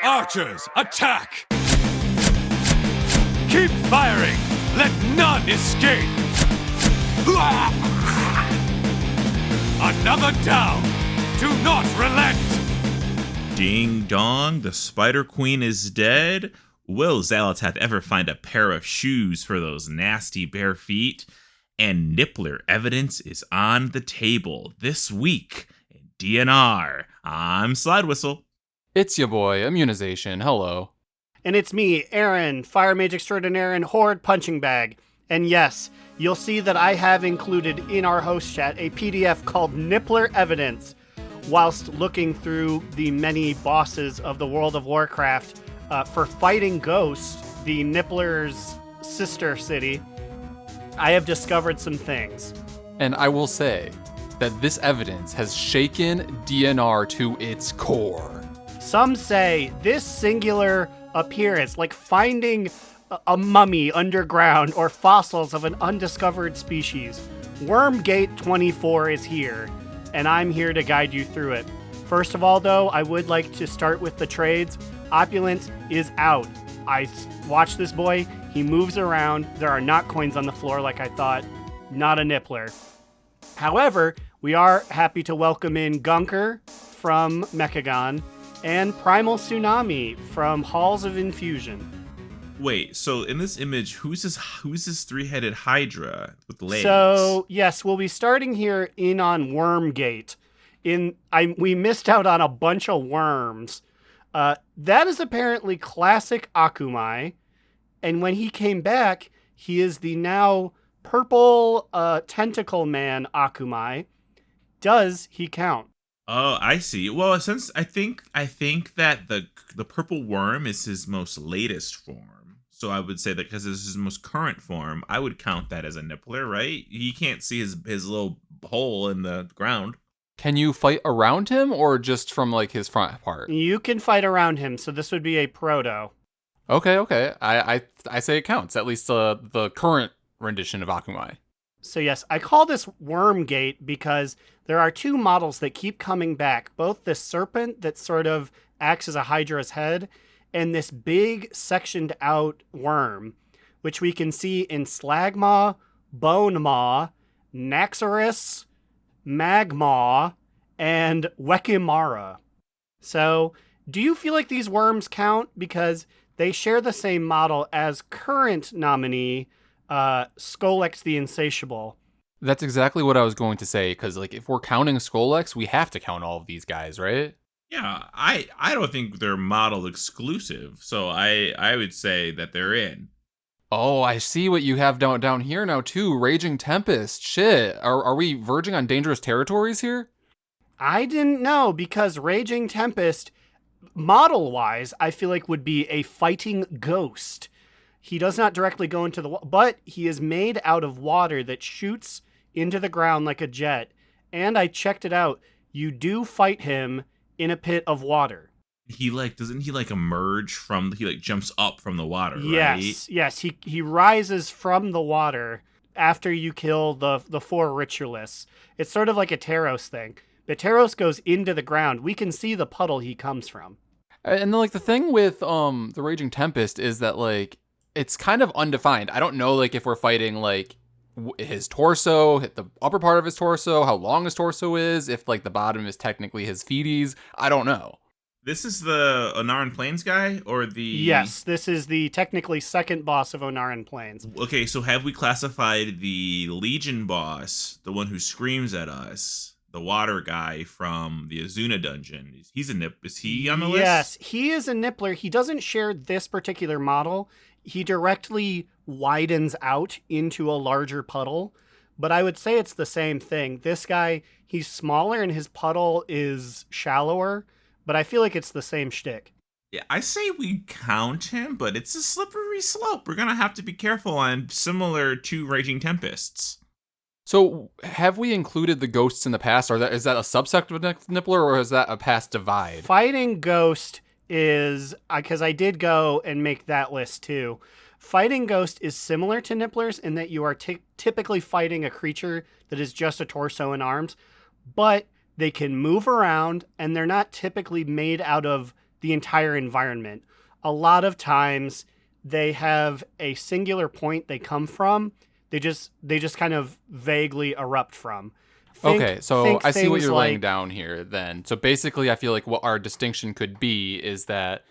Archers, attack! Keep firing! Let none escape! Another down! Do not relent! Ding dong, the Spider Queen is dead. Will Zalatath ever find a pair of shoes for those nasty bare feet? And Nippler evidence is on the table this week in DNR. I'm Slidewhistle. It's your boy, Immunization. Hello. And it's me, Aaron, Fire Mage Extraordinaire and Horde Punching Bag. And yes, you'll see that I have included in our host chat a PDF called Nippler Evidence, whilst looking through the many bosses of the World of Warcraft for fighting Ghost, the Nippler's sister city. I have discovered some things. And I will say that this evidence has shaken DNR to its core. Some say this singular appearance, like finding a mummy underground or fossils of an undiscovered species. Wormgate 24 is here, and I'm here to guide you through it. First of all, though, I would like to start with the trades. Opulence is out. I watch this boy. He moves around. There are not coins on the floor like I thought. Not a Nippler. However, we are happy to welcome in Gunker from Mechagon and Primal Tsunami from Halls of Infusion. Wait, so in this image, who's this three-headed Hydra with legs? So, yes, we'll be starting here in on Wormgate. We missed out on a bunch of worms. That is apparently classic Akumai. And when he came back, he is the now purple tentacle man Akumai. Does he count? Oh, I see. Well, since I think that the purple worm is his most latest form. So I would say that because this is his most current form, I would count that as a Nippler, right? He can't see his little hole in the ground. Can you fight around him or just from like his front part? You can fight around him, so this would be a proto. Okay. I say it counts, at least the current rendition of Akumai. So yes, I call this Wormgate because there are two models that keep coming back. Both the serpent that sort of acts as a Hydra's head and this big sectioned out worm, which we can see in Slagmaw, Bone Maw, Naxorus, Magmaw, and Wekimara. So do you feel like these worms count? Because they share the same model as current nominee Skolex the Insatiable. That's exactly what I was going to say, because like if we're counting Skolex, we have to count all of these guys, right? Yeah, I don't think they're model exclusive, so I would say that they're in. Oh, I see what you have down here now too. Raging Tempest. Shit. Are we verging on dangerous territories here? I didn't know, because Raging Tempest, model-wise, I feel like would be a fighting ghost. He does not directly go into the water, but he is made out of water that shoots into the ground like a jet. And I checked it out. You do fight him in a pit of water. Doesn't he emerge he jumps up from the water, right? Yes. He rises from the water after you kill the four ritualists. It's sort of like a Taros thing. But Taros goes into the ground. We can see the puddle he comes from. And the thing with the Raging Tempest is that it's kind of undefined. I don't know if we're fighting his torso, hit the upper part of his torso, how long his torso is, if the bottom is technically his feeties. I don't know. This is the Onaran Plains guy, or the... Yes, this is the technically second boss of Onaran Plains. Okay, so have we classified the Legion boss, the one who screams at us, the water guy from the Azuna dungeon? Is he on the list? Yes, he is a Nippler. He doesn't share this particular model. He directly widens out into a larger puddle, but I would say it's the same thing. This guy, he's smaller and his puddle is shallower, but I feel like it's the same shtick. Yeah, I say we count him, but it's a slippery slope. We're going to have to be careful on similar to Raging Tempests. So have we included the ghosts in the past? Is that a subsect of Nippler, or is that a past divide? Fighting Ghost is, because I did go and make that list too. Fighting Ghost is similar to Nipplers in that you are typically fighting a creature that is just a torso and arms, but they can move around and they're not typically made out of the entire environment. A lot of times they have a singular point they come from. They just kind of vaguely erupt from. Okay, so I see what things you're like, laying down here then. So basically, I feel like what our distinction could be is that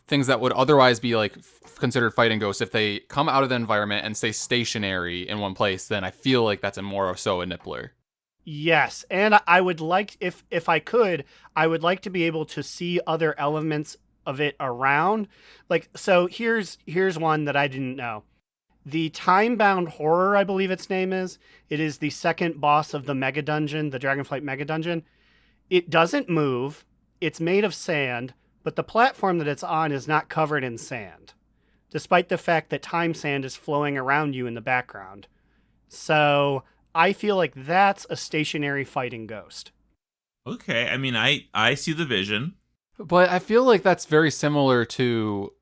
things that would otherwise be like considered fighting ghosts, if they come out of the environment and stay stationary in one place, then I feel like that's a more so a nippler. Yes, and I would like, if I could, I would like to be able to see other elements of it around. Like, so here's one that I didn't know. The Time-Bound Horror, I believe its name is. It is the second boss of the Mega Dungeon, the Dragonflight Mega Dungeon. It doesn't move. It's made of sand, but the platform that it's on is not covered in sand, despite the fact that time sand is flowing around you in the background. So I feel like that's a stationary fighting ghost. Okay, I mean, I see the vision. But I feel like that's very similar to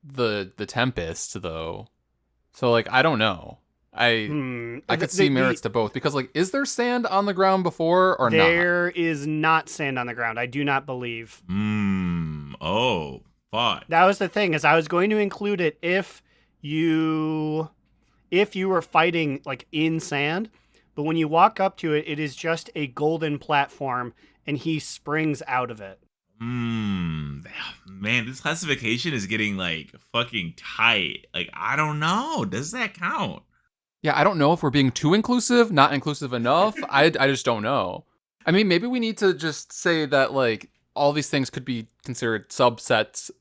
the Tempest, though. So, like, I don't know. I could see merits to both, because, like, is there sand on the ground before or not? There is not sand on the ground, I do not believe. Oh, fuck. That was the thing, is I was going to include it if you were fighting, like, in sand, but when you walk up to it, it is just a golden platform, and he springs out of it. Man, this classification is getting like fucking tight. Like, I don't know. Does that count? Yeah, I don't know if we're being too inclusive, not inclusive enough. I just don't know. I mean, maybe we need to just say that, like, all these things could be considered subsects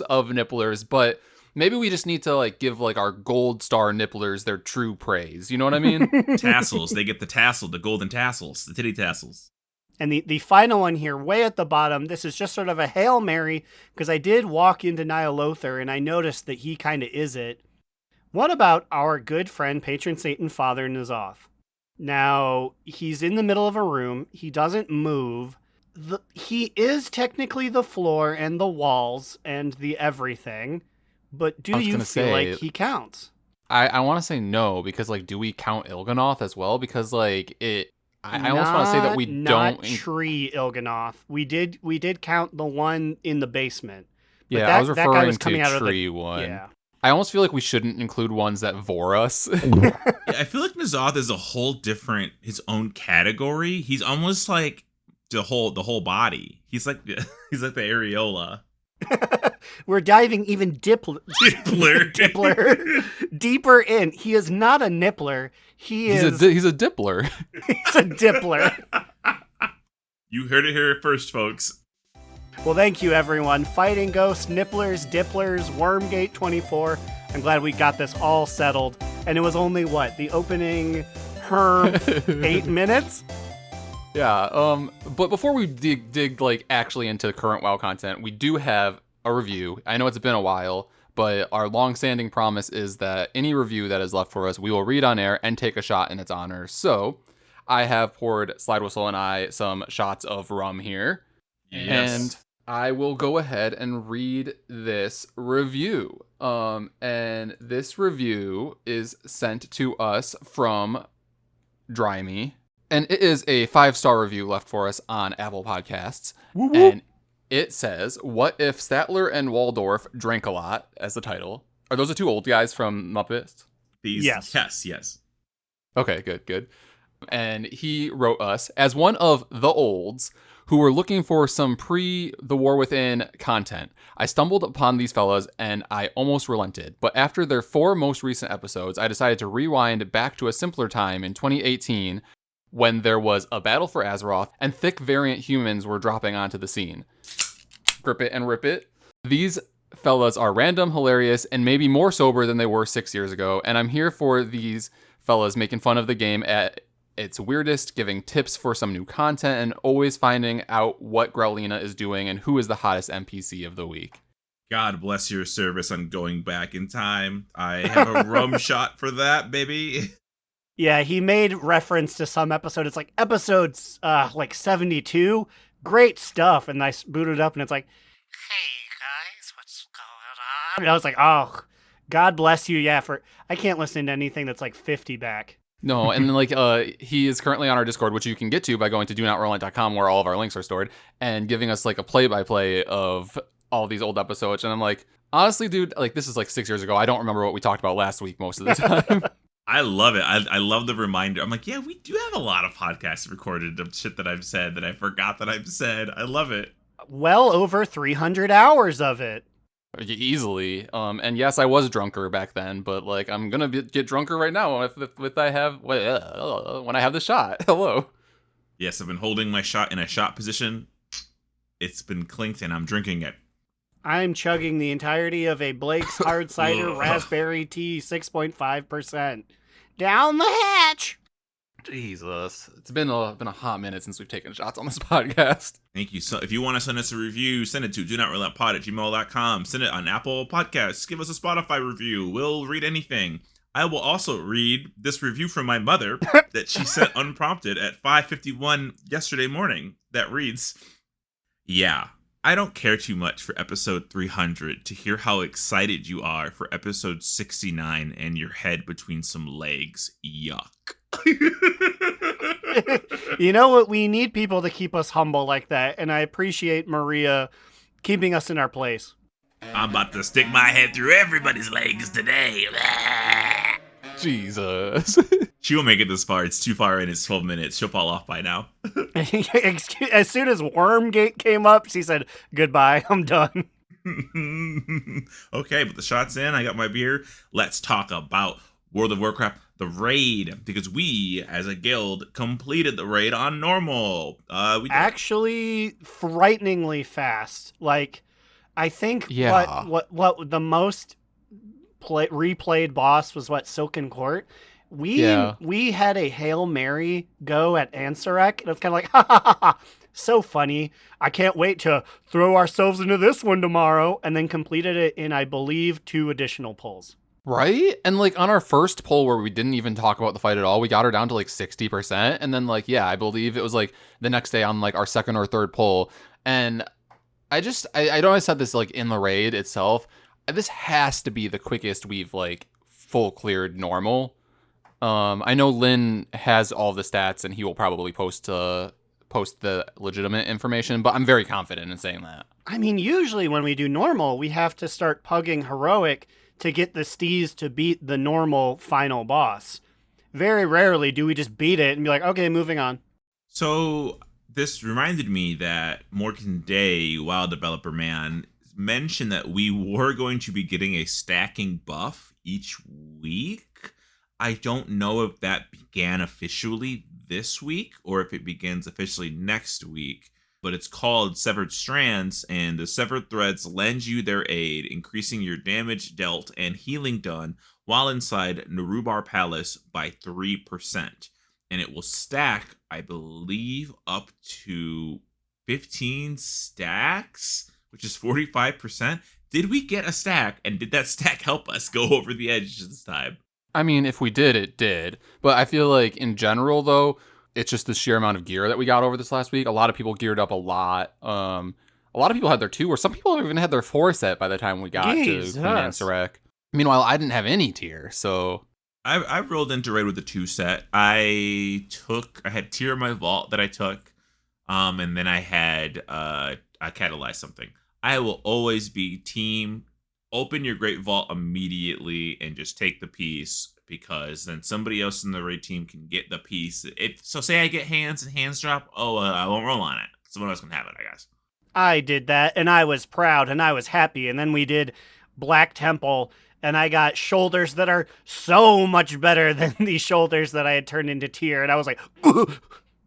of nipplers, but maybe we just need to, like, give, like, our gold star nipplers their true praise. You know what I mean? Tassels. They get the golden tassels, the titty tassels. And the final one here, way at the bottom, this is just sort of a Hail Mary, because I did walk into Nyalothar and I noticed that he kind of is it. What about our good friend, patron saint and father, N'Zoth? Now, he's in the middle of a room. He doesn't move. He is technically the floor and the walls and the everything, but do you feel like he counts? I want to say no, because, like, do we count Il'gynoth as well? Because, like, I almost want to say that we not Tree Il'gynoth. We did count the one in the basement. Yeah, I was referring to Tree one. Yeah. I almost feel like we shouldn't include ones that vor us. Yeah, I feel like N'Zoth is a whole different, his own category. He's almost like the whole body. He's like the areola. We're diving even deeper in. He is not a nippler. He's a dippler. He's a dippler. You heard it here first, folks. Well, thank you, everyone. Fighting Ghosts, Nipplers, Dipplers, Wormgate 24. I'm glad we got this all settled. And it was only, the opening 8 minutes? Yeah, but before we dig like actually into current WoW content, we do have a review. I know it's been a while, but our long-standing promise is that any review that is left for us, we will read on air and take a shot in its honor. So, I have poured Slidewhistle and I some shots of rum here. Yes. And I will go ahead and read this review. And this review is sent to us from Dryme. And it is a 5-star review left for us on Apple Podcasts. Woo-woo. And it says, "What if Statler and Waldorf drank a lot?" as the title. Are those the two old guys from Muppets? Yes. Okay, good. And he wrote us, "As one of the olds who were looking for some pre-The War Within content, I stumbled upon these fellas and I almost relented. But after their 4 most recent episodes, I decided to rewind back to a simpler time in 2018 when there was a battle for Azeroth and thick variant humans were dropping onto the scene. Grip it and rip it. These fellas are random, hilarious, and maybe more sober than they were 6 years ago, and I'm here for these fellas making fun of the game at its weirdest, giving tips for some new content, and always finding out what Growlina is doing and who is the hottest NPC of the week." God bless your service on going back in time. I have a rum shot for that, baby. Yeah, he made reference to some episode. It's like episodes 72. Great stuff. And I booted up and it's like, "Hey guys, what's going on?" And I was like, oh, God bless you. Yeah, I can't listen to anything that's like 50 back. No, and like he is currently on our Discord, which you can get to by going to donotrelentless.com, where all of our links are stored, and giving us like a play-by-play of all these old episodes. And I'm like, honestly, dude, like this is like 6 years ago. I don't remember what we talked about last week most of the time. I love it. I love the reminder. I'm like, yeah, we do have a lot of podcasts recorded of shit that I've said that I forgot that I've said. I love it. Well over 300 hours of it. Easily. And yes, I was drunker back then, but like I'm gonna get drunker right now when I have the shot. Hello. Yes, I've been holding my shot in a shot position. It's been clinked, and I'm drinking it. I'm chugging the entirety of a Blake's Hard Cider Raspberry Tea 6.5%. Down the hatch! Jesus. It's been a hot minute since we've taken shots on this podcast. Thank you. So if you want to send us a review, send it to donotrelentlesspod@gmail.com. Send it on Apple Podcasts. Give us a Spotify review. We'll read anything. I will also read this review from my mother that she sent unprompted at 5:51 yesterday morning. That reads, yeah, I don't care too much for episode 300 to hear how excited you are for episode 69 and your head between some legs. Yuck. You know what? We need people to keep us humble like that, and I appreciate Maria keeping us in our place. I'm about to stick my head through everybody's legs today. Jesus. She won't make it this far. It's too far in. It's 12 minutes. She'll fall off by now. As soon as Wormgate came up, she said, goodbye, I'm done. Okay, but the shot's in. I got my beer. Let's talk about World of Warcraft, the raid, because we, as a guild, completed the raid on normal. Actually, frighteningly fast. Like, I think Yeah. what the most replayed boss was Silken Court. We had a Hail Mary go at Ansurek, and it's kind of like, ha ha ha ha, so funny. I can't wait to throw ourselves into this one tomorrow, and then completed it in, I believe, 2 additional pulls. Right? And like on our first pull where we didn't even talk about the fight at all, we got her down to like 60%. And then like, yeah, I believe it was like the next day on like our second or third pull. And I know I said this like in the raid itself. This has to be the quickest we've like full cleared normal. I know Lynn has all the stats and he will probably post the legitimate information, but I'm very confident in saying that. I mean, usually when we do normal, we have to start pugging heroic to get the steez to beat the normal final boss. Very rarely do we just beat it and be like, okay, moving on. So this reminded me that Morgan Day, WoW developer man, mentioned that we were going to be getting a stacking buff each week. I don't know if that began officially this week or if it begins officially next week. But it's called Severed Strands, and the severed threads lend you their aid, increasing your damage dealt and healing done while inside Nerub-ar Palace by 3%. And it will stack, I believe, up to 15 stacks, which is 45%. Did we get a stack, and did that stack help us go over the edge this time? I mean, if we did, it did. But I feel like in general, though, it's just the sheer amount of gear that we got over this last week. A lot of people geared up a lot. A lot of people had their 2, or some people even had their 4 set by the time we got to Queen Ansurek. Meanwhile, I didn't have any tier, so... I rolled into raid with the 2 set. I had tier in my vault that I took, and then I had I catalyzed something. I will always be team open your great vault immediately and just take the piece, because then somebody else in the raid team can get the piece. So say I get hands and hands drop, I won't roll on it. Someone else can have it, I guess. I did that, and I was proud, and I was happy, and then we did Black Temple, and I got shoulders that are so much better than the shoulders that I had turned into tier, and I was like, ugh.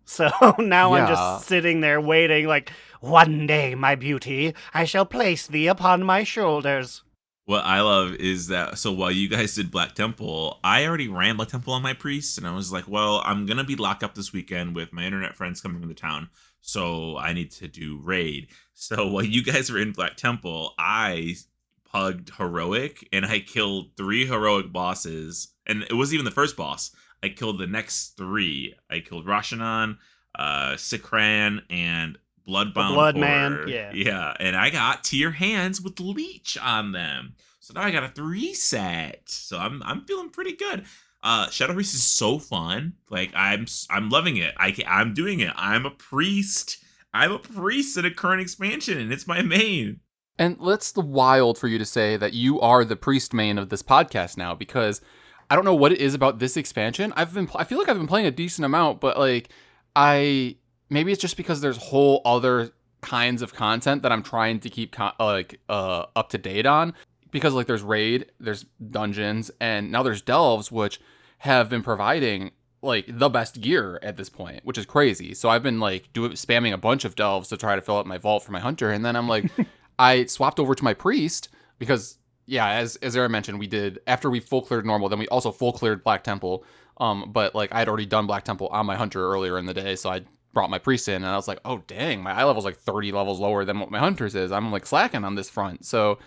So now I'm just sitting there waiting like, one day, my beauty, I shall place thee upon my shoulders. What I love is that, so while you guys did Black Temple, I already ran Black Temple on my priest, and I was like, well, I'm going to be locked up this weekend with my internet friends coming into town, so I need to do raid. So while you guys were in Black Temple, I pugged heroic, and I killed 3 heroic bosses, and it wasn't even the first boss. I killed the next 3. I killed Rashanan, Sikran, and Bloodbound Bloodman, yeah, and I got tier hands with leech on them, so now I got a 3 set. So I'm feeling pretty good. Shadow Priest is so fun. Like I'm loving it. I'm doing it. I'm a priest. I'm a priest in a current expansion, and it's my main. And it's wild for you to say that you are the priest main of this podcast now, because I don't know what it is about this expansion. I feel like I've been playing a decent amount, but like maybe it's just because there's whole other kinds of content that I'm trying to keep up to date on, because like there's raid, there's dungeons, and now there's delves, which have been providing like the best gear at this point, which is crazy. So I've been like spamming a bunch of delves to try to fill up my vault for my hunter, and then I'm like I swapped over to my priest because as Aaron mentioned, we did, after we full cleared normal, then we also full cleared Black Temple. But like I'd already done Black Temple on my hunter earlier in the day, so I brought my priest in, and I was like, oh dang, my eye level's like 30 levels lower than what my hunter's is. I'm like slacking on this front. So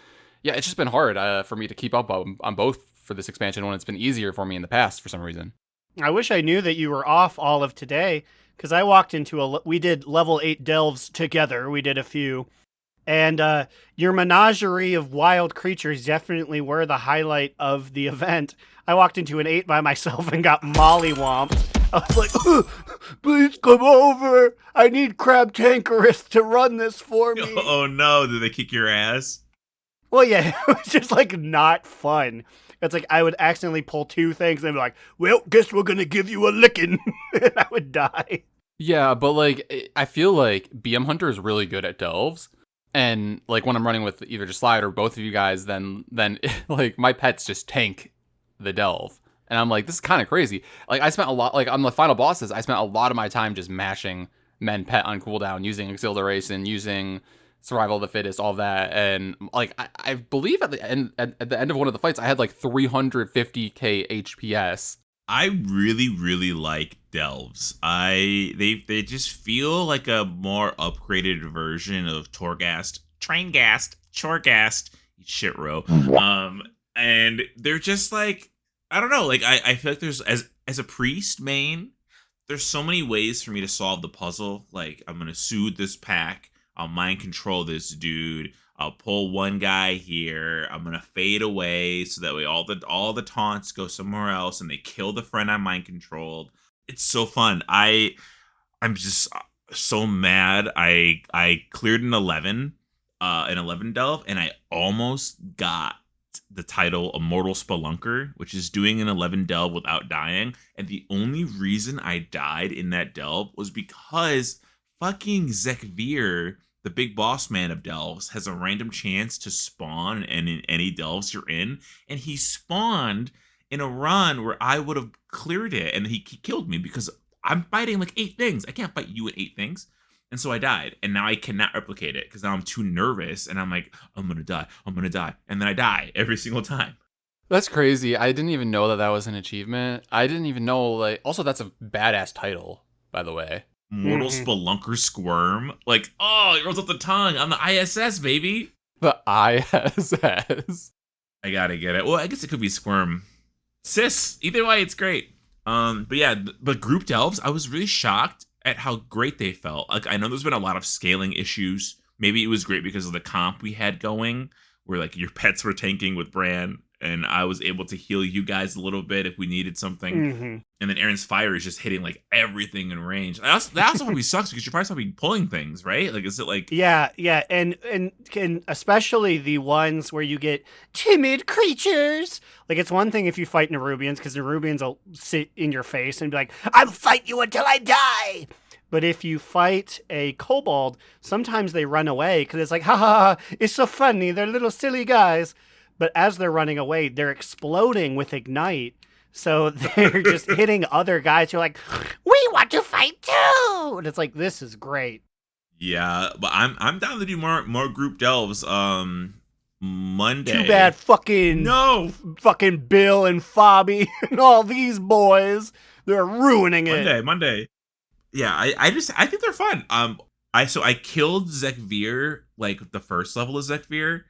yeah, it's just been hard for me to keep up on both for this expansion when it's been easier for me in the past for some reason. I wish I knew that you were off all of today, because I walked into we did level 8 delves together. We did a few. And your menagerie of wild creatures definitely were the highlight of the event. I walked into an 8 by myself and got mollywomped. I was like, please come over. I need Crab Tankerus to run this for me. Oh no, did they kick your ass? Well, yeah, it was just like not fun. It's like I would accidentally pull 2 things and be like, well, guess we're going to give you a licking. And I would die. Yeah, but like I feel like BM Hunter is really good at delves. And like when I'm running with either just Slide or both of you guys, then like my pets just tank the delve. And I'm like, this is kind of crazy. Like I spent a lot, like on the final bosses, I spent a lot of my time just mashing men pet on cooldown, using Exhilaration, using Survival of the Fittest, all that. And like I believe at the end of one of the fights, I had like 350k HPS. I really like delves. They just feel like a more upgraded version of Torghast, Traingast, Chorghast, shit row. And they're just like, I don't know, like I feel like there's as a priest main, there's so many ways for me to solve the puzzle. Like I'm gonna soothe this pack, I'll mind control this dude, I'll pull one guy here, I'm gonna fade away so that way all the taunts go somewhere else and they kill the friend I mind controlled. It's so fun. I'm just so mad. I cleared an 11 delve, and I almost got the title Immortal Spelunker, which is doing an 11 delve without dying. And the only reason I died in that delve was because fucking Zekvir, the big boss man of delves, has a random chance to spawn in any delves you're in. And he spawned in a run where I would have cleared it, and he killed me because I'm fighting like 8 things. I can't fight you at 8 things. And so I died, and now I cannot replicate it because now I'm too nervous, and I'm like, I'm gonna die, and then I die every single time. That's crazy. I didn't even know that was an achievement. I didn't even know, like, also that's a badass title, by the way. Mortal Spelunker Squirm. Like, oh, it rolls off the tongue. I'm the ISS, baby. The ISS. I gotta get it. Well, I guess it could be Squirm. Sis. Either way, it's great. But yeah, but group delves, I was really shocked at how great they felt. Like, I know there's been a lot of scaling issues. Maybe it was great because of the comp we had going, where like your pets were tanking with Bran, and I was able to heal you guys a little bit if we needed something. And then Aaron's fire is just hitting like everything in range. That also probably sucks because you're probably pulling things, right? Like, is it like... Yeah, and especially the ones where you get timid creatures. Like, it's one thing if you fight Nerubians, because Nerubians will sit in your face and be like, I'll fight you until I die! But if you fight a kobold, sometimes they run away because it's like, ha ha ha, it's so funny, they're little silly guys. But as they're running away, they're exploding with Ignite. So they're just hitting other guys who are like, we want to fight too! And it's like, this is great. Yeah, but I'm down to do more group delves Monday. Too bad fucking Bill and Fabi and all these boys, they're ruining it. Monday. Yeah, I think they're fun. I killed Zekvir, like the first level of Zekvir.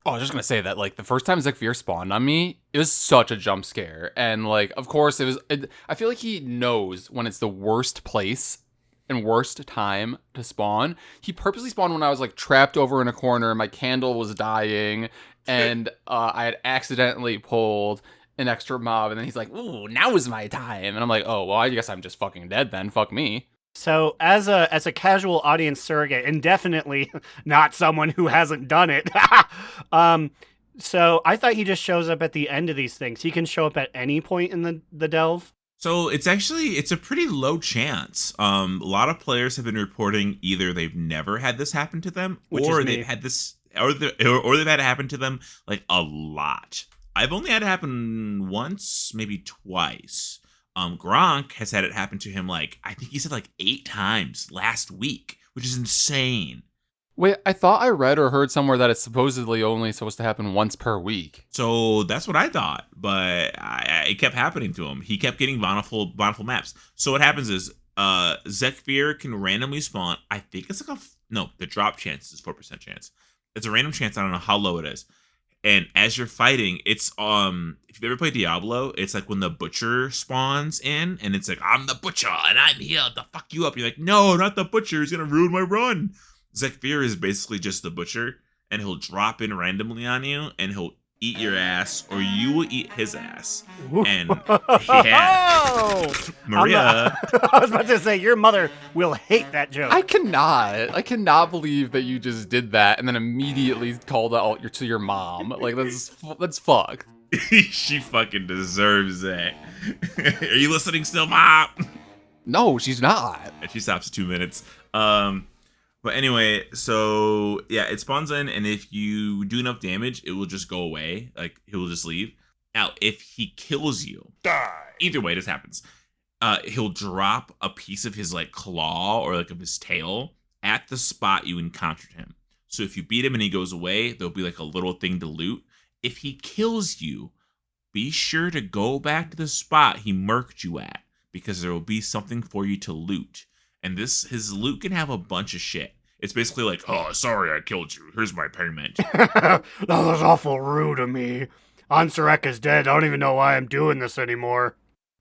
Oh, I was just gonna say that, like, the first time Zekvir spawned on me, it was such a jump scare. And, like, of course, I feel like he knows when it's the worst place and worst time to spawn. He purposely spawned when I was, like, trapped over in a corner, my candle was dying, and I had accidentally pulled an extra mob, and then he's like, ooh, now is my time. And I'm like, oh, well, I guess I'm just fucking dead then. Fuck me. So as a casual audience surrogate, and definitely not someone who hasn't done it, so I thought he just shows up at the end of these things. He can show up at any point in the delve. So it's a pretty low chance. A lot of players have been reporting either they've never had this happen to them, or they've had this, or they've had it happen to them like a lot. I've only had it happen once, maybe twice. Gronk has had it happen to him like, I think he said like 8 times last week, which is insane. Wait, I thought I read or heard somewhere that it's supposedly only supposed to happen once per week. So that's what I thought, but it kept happening to him. He kept getting bountiful maps. So what happens is Zekfir can randomly spawn. I think it's like the drop chance is 4% chance. It's a random chance. I don't know how low it is. And as you're fighting, it's if you've ever played Diablo, it's like when the butcher spawns in, and it's like, I'm the butcher and I'm here to fuck you up. You're like, no, not the butcher. He's gonna ruin my run. Zekfir is basically just the butcher, and he'll drop in randomly on you, and he'll eat your ass, or you will eat his ass. And yeah, Maria. I was about to say, your mother will hate that joke. I cannot believe that you just did that and then immediately called out to your mom. Like, that's fucked. She fucking deserves it. Are you listening still, Mom? No, she's not. And she stops 2 minutes. But anyway, so yeah, it spawns in, and if you do enough damage, it will just go away. Like, he will just leave. Now, if he kills you, either way, this happens. He'll drop a piece of his like claw or like of his tail at the spot you encountered him. So if you beat him and he goes away, there'll be like a little thing to loot. If he kills you, be sure to go back to the spot he murked you at, because there will be something for you to loot. And his loot can have a bunch of shit. It's basically like, oh, sorry I killed you. Here's my payment. That was awful rude of me. Ansurek is dead. I don't even know why I'm doing this anymore.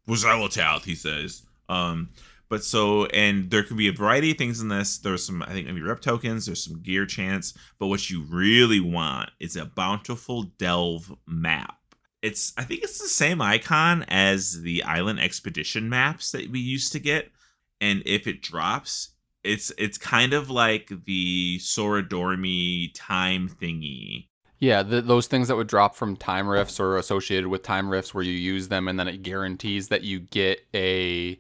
Wazalatath, he says. But so, and there can be a variety of things in this. There's some, I think, maybe rep tokens. There's some gear chance. But what you really want is a bountiful delve map. I think it's the same icon as the Island Expedition maps that we used to get. And if it drops, it's kind of like the Soradormi time thingy. Yeah, those things that would drop from time rifts or associated with time rifts where you use them and then it guarantees that you get a...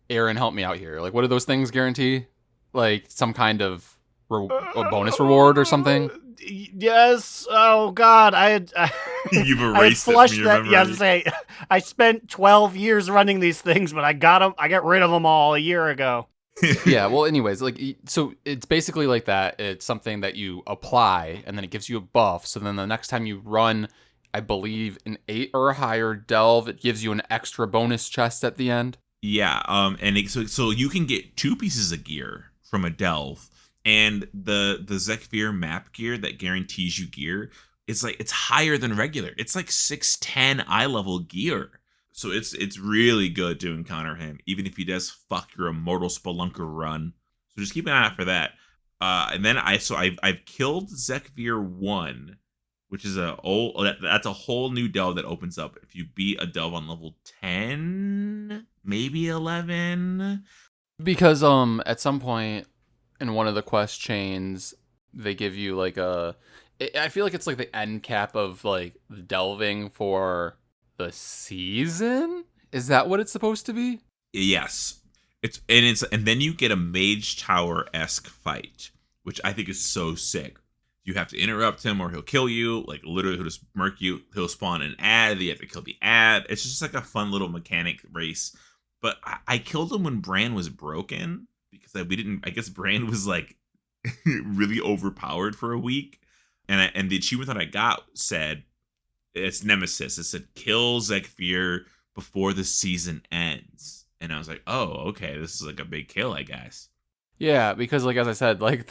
Aaron, help me out here. Like, what do those things guarantee? Like, some kind of a bonus reward or something? Yes. Oh, God. You've erased I flushed it from your memory. Yes, I spent 12 years running these things, but I got rid of them all a year ago. Yeah, well, anyways, like, so it's basically like that. It's something that you apply, and then it gives you a buff. So then the next time you run, I believe, an 8 or higher delve, it gives you an extra bonus chest at the end. Yeah, so you can get 2 pieces of gear from a delve, and the Zekfir map gear that guarantees you gear, it's higher than regular. It's like 610 eye level gear. So it's really good to encounter him, even if he does fuck your immortal spelunker run. So just keep an eye out for that. And then I've killed Zekfir 1, which is that's a whole new delve that opens up if you beat a delve on level 10, maybe 11. Because at some point in one of the quest chains, they give you like I feel like it's like the end cap of like delving for the season. Is that what it's supposed to be? Yes. And then you get a Mage Tower-esque fight, which I think is so sick. You have to interrupt him or he'll kill you. Like, literally, he'll just murk you. He'll spawn an ad. You have to kill the ad. It's just like a fun little mechanic race. But I killed him when Bran was broken because I guess Bran was like really overpowered for a week. And the achievement that I got said, it's Nemesis. It said, kill Zekfir before the season ends. And I was like, oh, okay, this is like a big kill, I guess. Yeah, because like as I said, like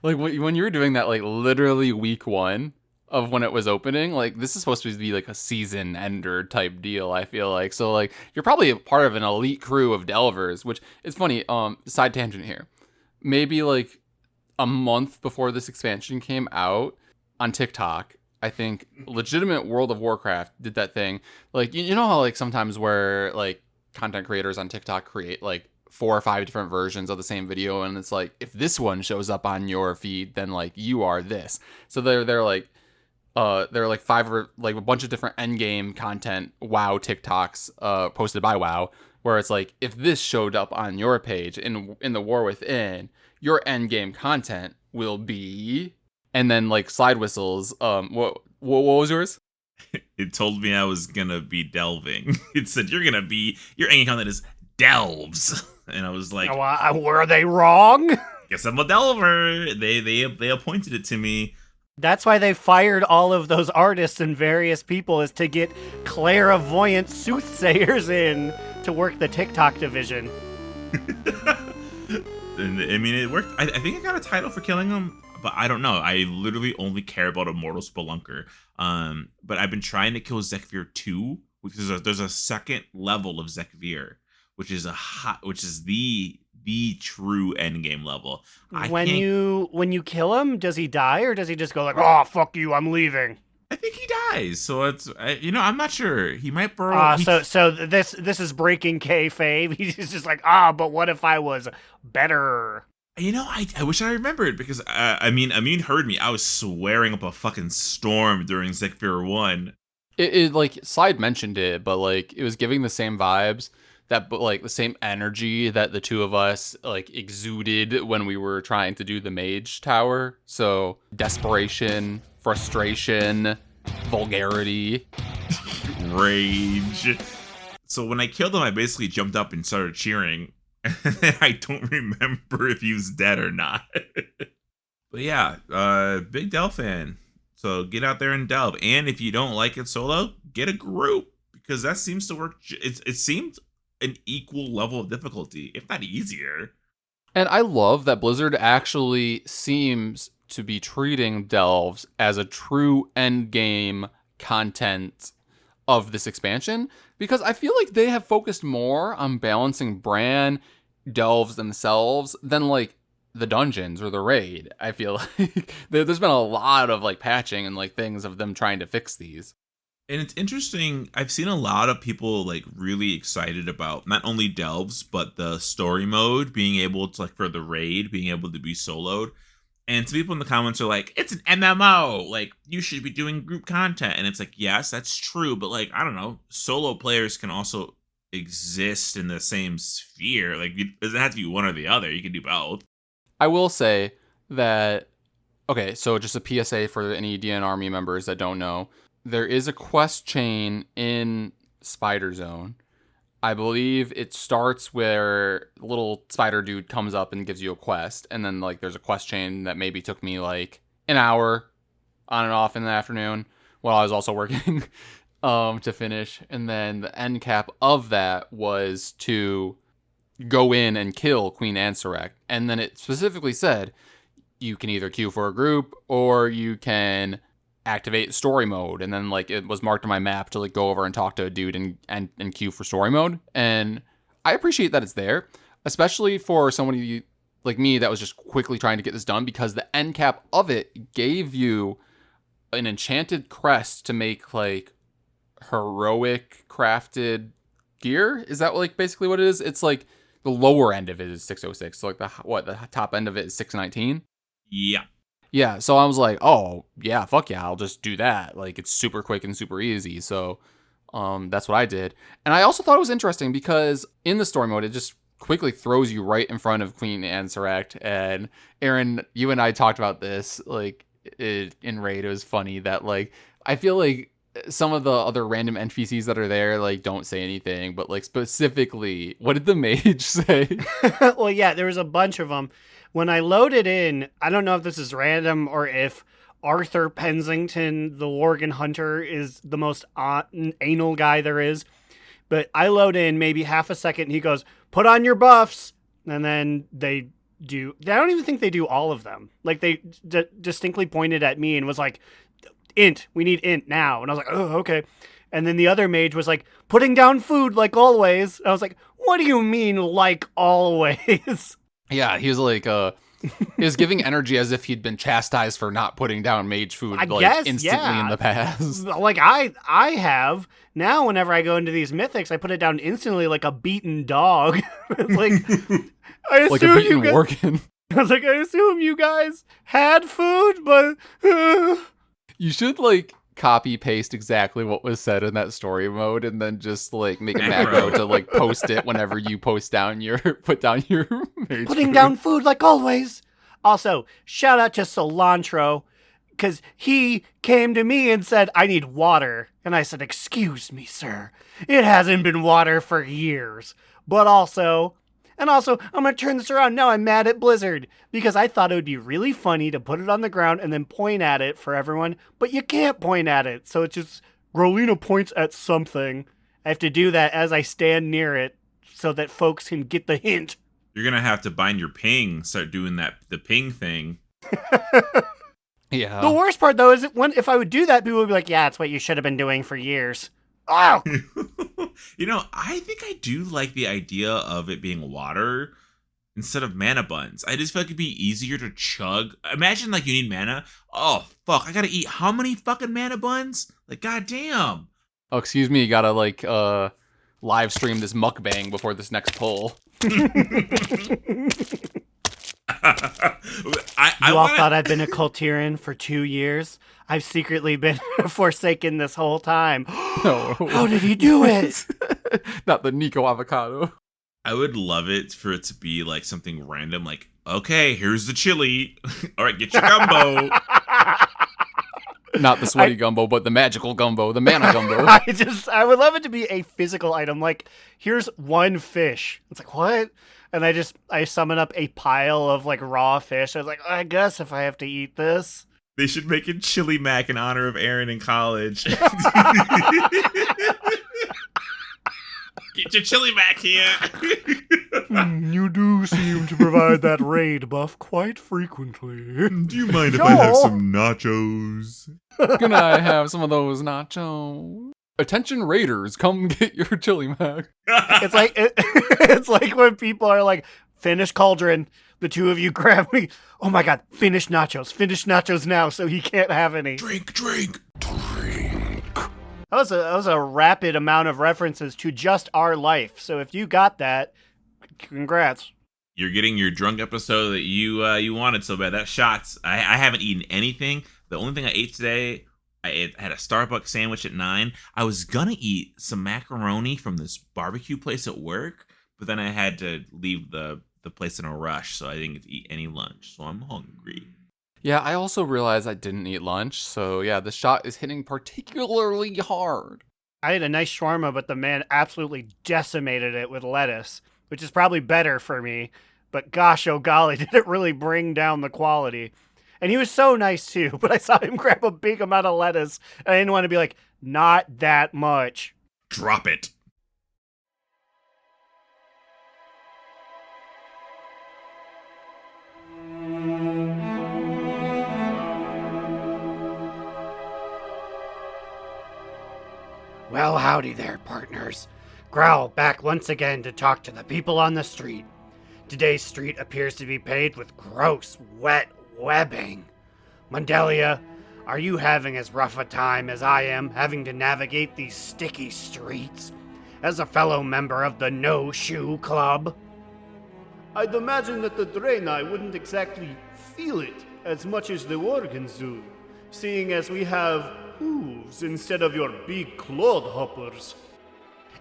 when you were doing that, like literally week 1 of when it was opening, like this is supposed to be like a season ender type deal. I feel like so like you're probably a part of an elite crew of delvers, which is funny. Side tangent here, maybe like a month before this expansion came out on TikTok, I think legitimate World of Warcraft did that thing. Like, you know how like sometimes where like content creators on TikTok create like 4 or 5 different versions of the same video, and it's like if this one shows up on your feed, then like you are this. So they're like 5 or like a bunch of different endgame content WoW TikToks posted by WoW, where it's like if this showed up on your page in the War Within, your endgame content will be, and then like Slidewhistle's what was yours? It told me I was gonna be delving. It said your endgame content is delves, and I was like, were they wrong? guess I'm a delver. They appointed it to me. That's why they fired all of those artists and various people, is to get clairvoyant soothsayers in to work the TikTok division. And I mean, it worked. I think I got a title for killing him, but I don't know. I literally only care about Immortal Spelunker. But I've been trying to kill Zekvir 2, because there's a second level of Zekvir, which is the true endgame level. When you kill him, does he die, or does he just go like, "Oh, fuck you, I'm leaving"? I think he dies. So I'm not sure. He might burrow. So this is breaking kayfabe. He's just like, but what if I was better? I wish I remembered, because Immune heard me. I was swearing up a fucking storm during Zekvir 1. It like Slide mentioned it, but like it was giving the same vibes, but like the same energy that the two of us like exuded when we were trying to do the mage tower. So desperation, frustration, vulgarity, rage. So when I killed him, I basically jumped up and started cheering. I don't remember if he was dead or not. But yeah, big Delve fan. So get out there and delve. And if you don't like it solo, get a group, because that seems to work. It seems an equal level of difficulty, if not easier. And I love that Blizzard actually seems to be treating delves as a true endgame content of this expansion, because I feel like they have focused more on balancing Bran delves themselves than like the dungeons or the raid. I feel like there's been a lot of like patching and like things of them trying to fix these. And it's interesting, I've seen a lot of people like really excited about not only delves, but the story mode being able to, like, for the raid being able to be soloed. And some people in the comments are like, it's an MMO, like you should be doing group content. And it's like, yes, that's true, but like, I don't know, solo players can also exist in the same sphere. Like, it doesn't have to be one or the other. You can do both. I will say that, okay, so just a PSA for any DN Army members that don't know, there is a quest chain in Spider Zone. I believe it starts where little spider dude comes up and gives you a quest, and then like there's a quest chain that maybe took me like an hour on and off in the afternoon while I was also working to finish, and then the end cap of that was to go in and kill Queen Ansurek, and then it specifically said you can either queue for a group or you can activate story mode, and then like it was marked on my map to like go over and talk to a dude and queue for story mode. And I appreciate that it's there, especially for somebody like me that was just quickly trying to get this done, because the end cap of it gave you an enchanted crest to make like heroic crafted gear. Is that like basically what it is? It's like the lower end of it is 606, so like the top end of it is 619. Yeah, so I was like, oh, yeah, fuck yeah, I'll just do that. Like, it's super quick and super easy, so that's what I did. And I also thought it was interesting because in the story mode, it just quickly throws you right in front of Queen Ansurek. And Aaron, you and I talked about this, like, in Raid. It was funny that, like, I feel like some of the other random NPCs that are there, like, don't say anything, but, like, specifically, what did the mage say? Well, yeah, there was a bunch of them. When I loaded in, I don't know if this is random or if Arthur Pensington, the Worgen Hunter, is the most anal guy there is, but I load in maybe half a second and he goes, put on your buffs, and then they do. I don't even think they do all of them. Like, they distinctly pointed at me and was like, int, we need int now. And I was like, oh, okay. And then the other mage was like, putting down food like always. And I was like, what do you mean like always? Yeah, he was like, is giving energy as if he'd been chastised for not putting down mage food instantly in the past. Like I have. Now whenever I go into these mythics, I put it down instantly like a beaten dog. It's like I assume like a beaten you working. I was like, I assume you guys had food, but You should like copy paste exactly what was said in that story mode and then just like make a macro to like post it whenever you put down your mage putting food. down food like always. Also, shout out to Cilantro, because he came to me and said, I need water. And I said, excuse me, sir. It hasn't been water for years. But also, I'm going to turn this around. Now I'm mad at Blizzard because I thought it would be really funny to put it on the ground and then point at it for everyone. But you can't point at it. So it's just, Grolina points at something. I have to do that as I stand near it so that folks can get the hint. You're going to have to bind your ping, start doing the ping thing. Yeah. The worst part, though, is if I would do that, people would be like, yeah, it's what you should have been doing for years. Oh! I think I do like the idea of it being water instead of mana buns. I just feel like it'd be easier to chug. Imagine, like, you need mana. Oh, fuck, I gotta eat how many fucking mana buns? Like, goddamn. Oh, excuse me, you gotta like live stream this mukbang before this next poll. You all thought I'd been a Kultiran for 2 years? I've secretly been forsaken this whole time. No. How did he do it? Not the Nico avocado. I would love it for it to be like something random, like, okay, here's the chili. All right, get your gumbo. Not the sweaty gumbo, but the magical gumbo, the mana gumbo. I would love it to be a physical item. Like, here's one fish. It's like, what? And I summon up a pile of like raw fish. I was like, I guess if I have to eat this. They should make it Chili Mac in honor of Aaron in college. Get your Chili Mac here. You do seem to provide that raid buff quite frequently. Do you mind if I have some nachos? Can I have some of those nachos? Attention raiders, come get your chili mac. It's like it's like when people are like, finish cauldron. The two of you grab me. Oh my god, finish nachos now, so he can't have any. Drink. That was a rapid amount of references to just our life. So if you got that, congrats. You're getting your drunk episode that you wanted so bad. That shots. I haven't eaten anything. The only thing I ate today, I had a Starbucks sandwich at 9. I was gonna eat some macaroni from this barbecue place at work, but then I had to leave the place in a rush, so I didn't get to eat any lunch. So I'm hungry. Yeah, I also realized I didn't eat lunch, so yeah, the shot is hitting particularly hard. I had a nice shawarma, but the man absolutely decimated it with lettuce, which is probably better for me. But gosh, oh golly, did it really bring down the quality. And he was so nice too, but I saw him grab a big amount of lettuce, and I didn't want to be like, not that much. Drop it. Well, howdy there, partners. Growl back once again to talk to the people on the street. Today's street appears to be paved with gross, wet webbing. Mundelia, are you having as rough a time as I am having to navigate these sticky streets? As a fellow member of the No Shoe Club? I'd imagine that the Draenei wouldn't exactly feel it as much as the Worgens do, seeing as we have hooves instead of your big clodhoppers.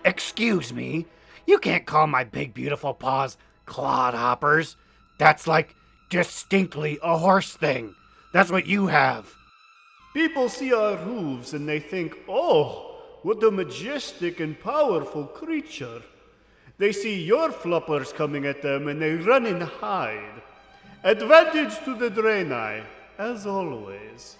Excuse me, you can't call my big beautiful paws clodhoppers. That's like distinctly a horse thing. That's what you have. People see our hooves and they think, oh, what a majestic and powerful creature. They see your floppers coming at them and they run and hide. Advantage to the Draenei, as always.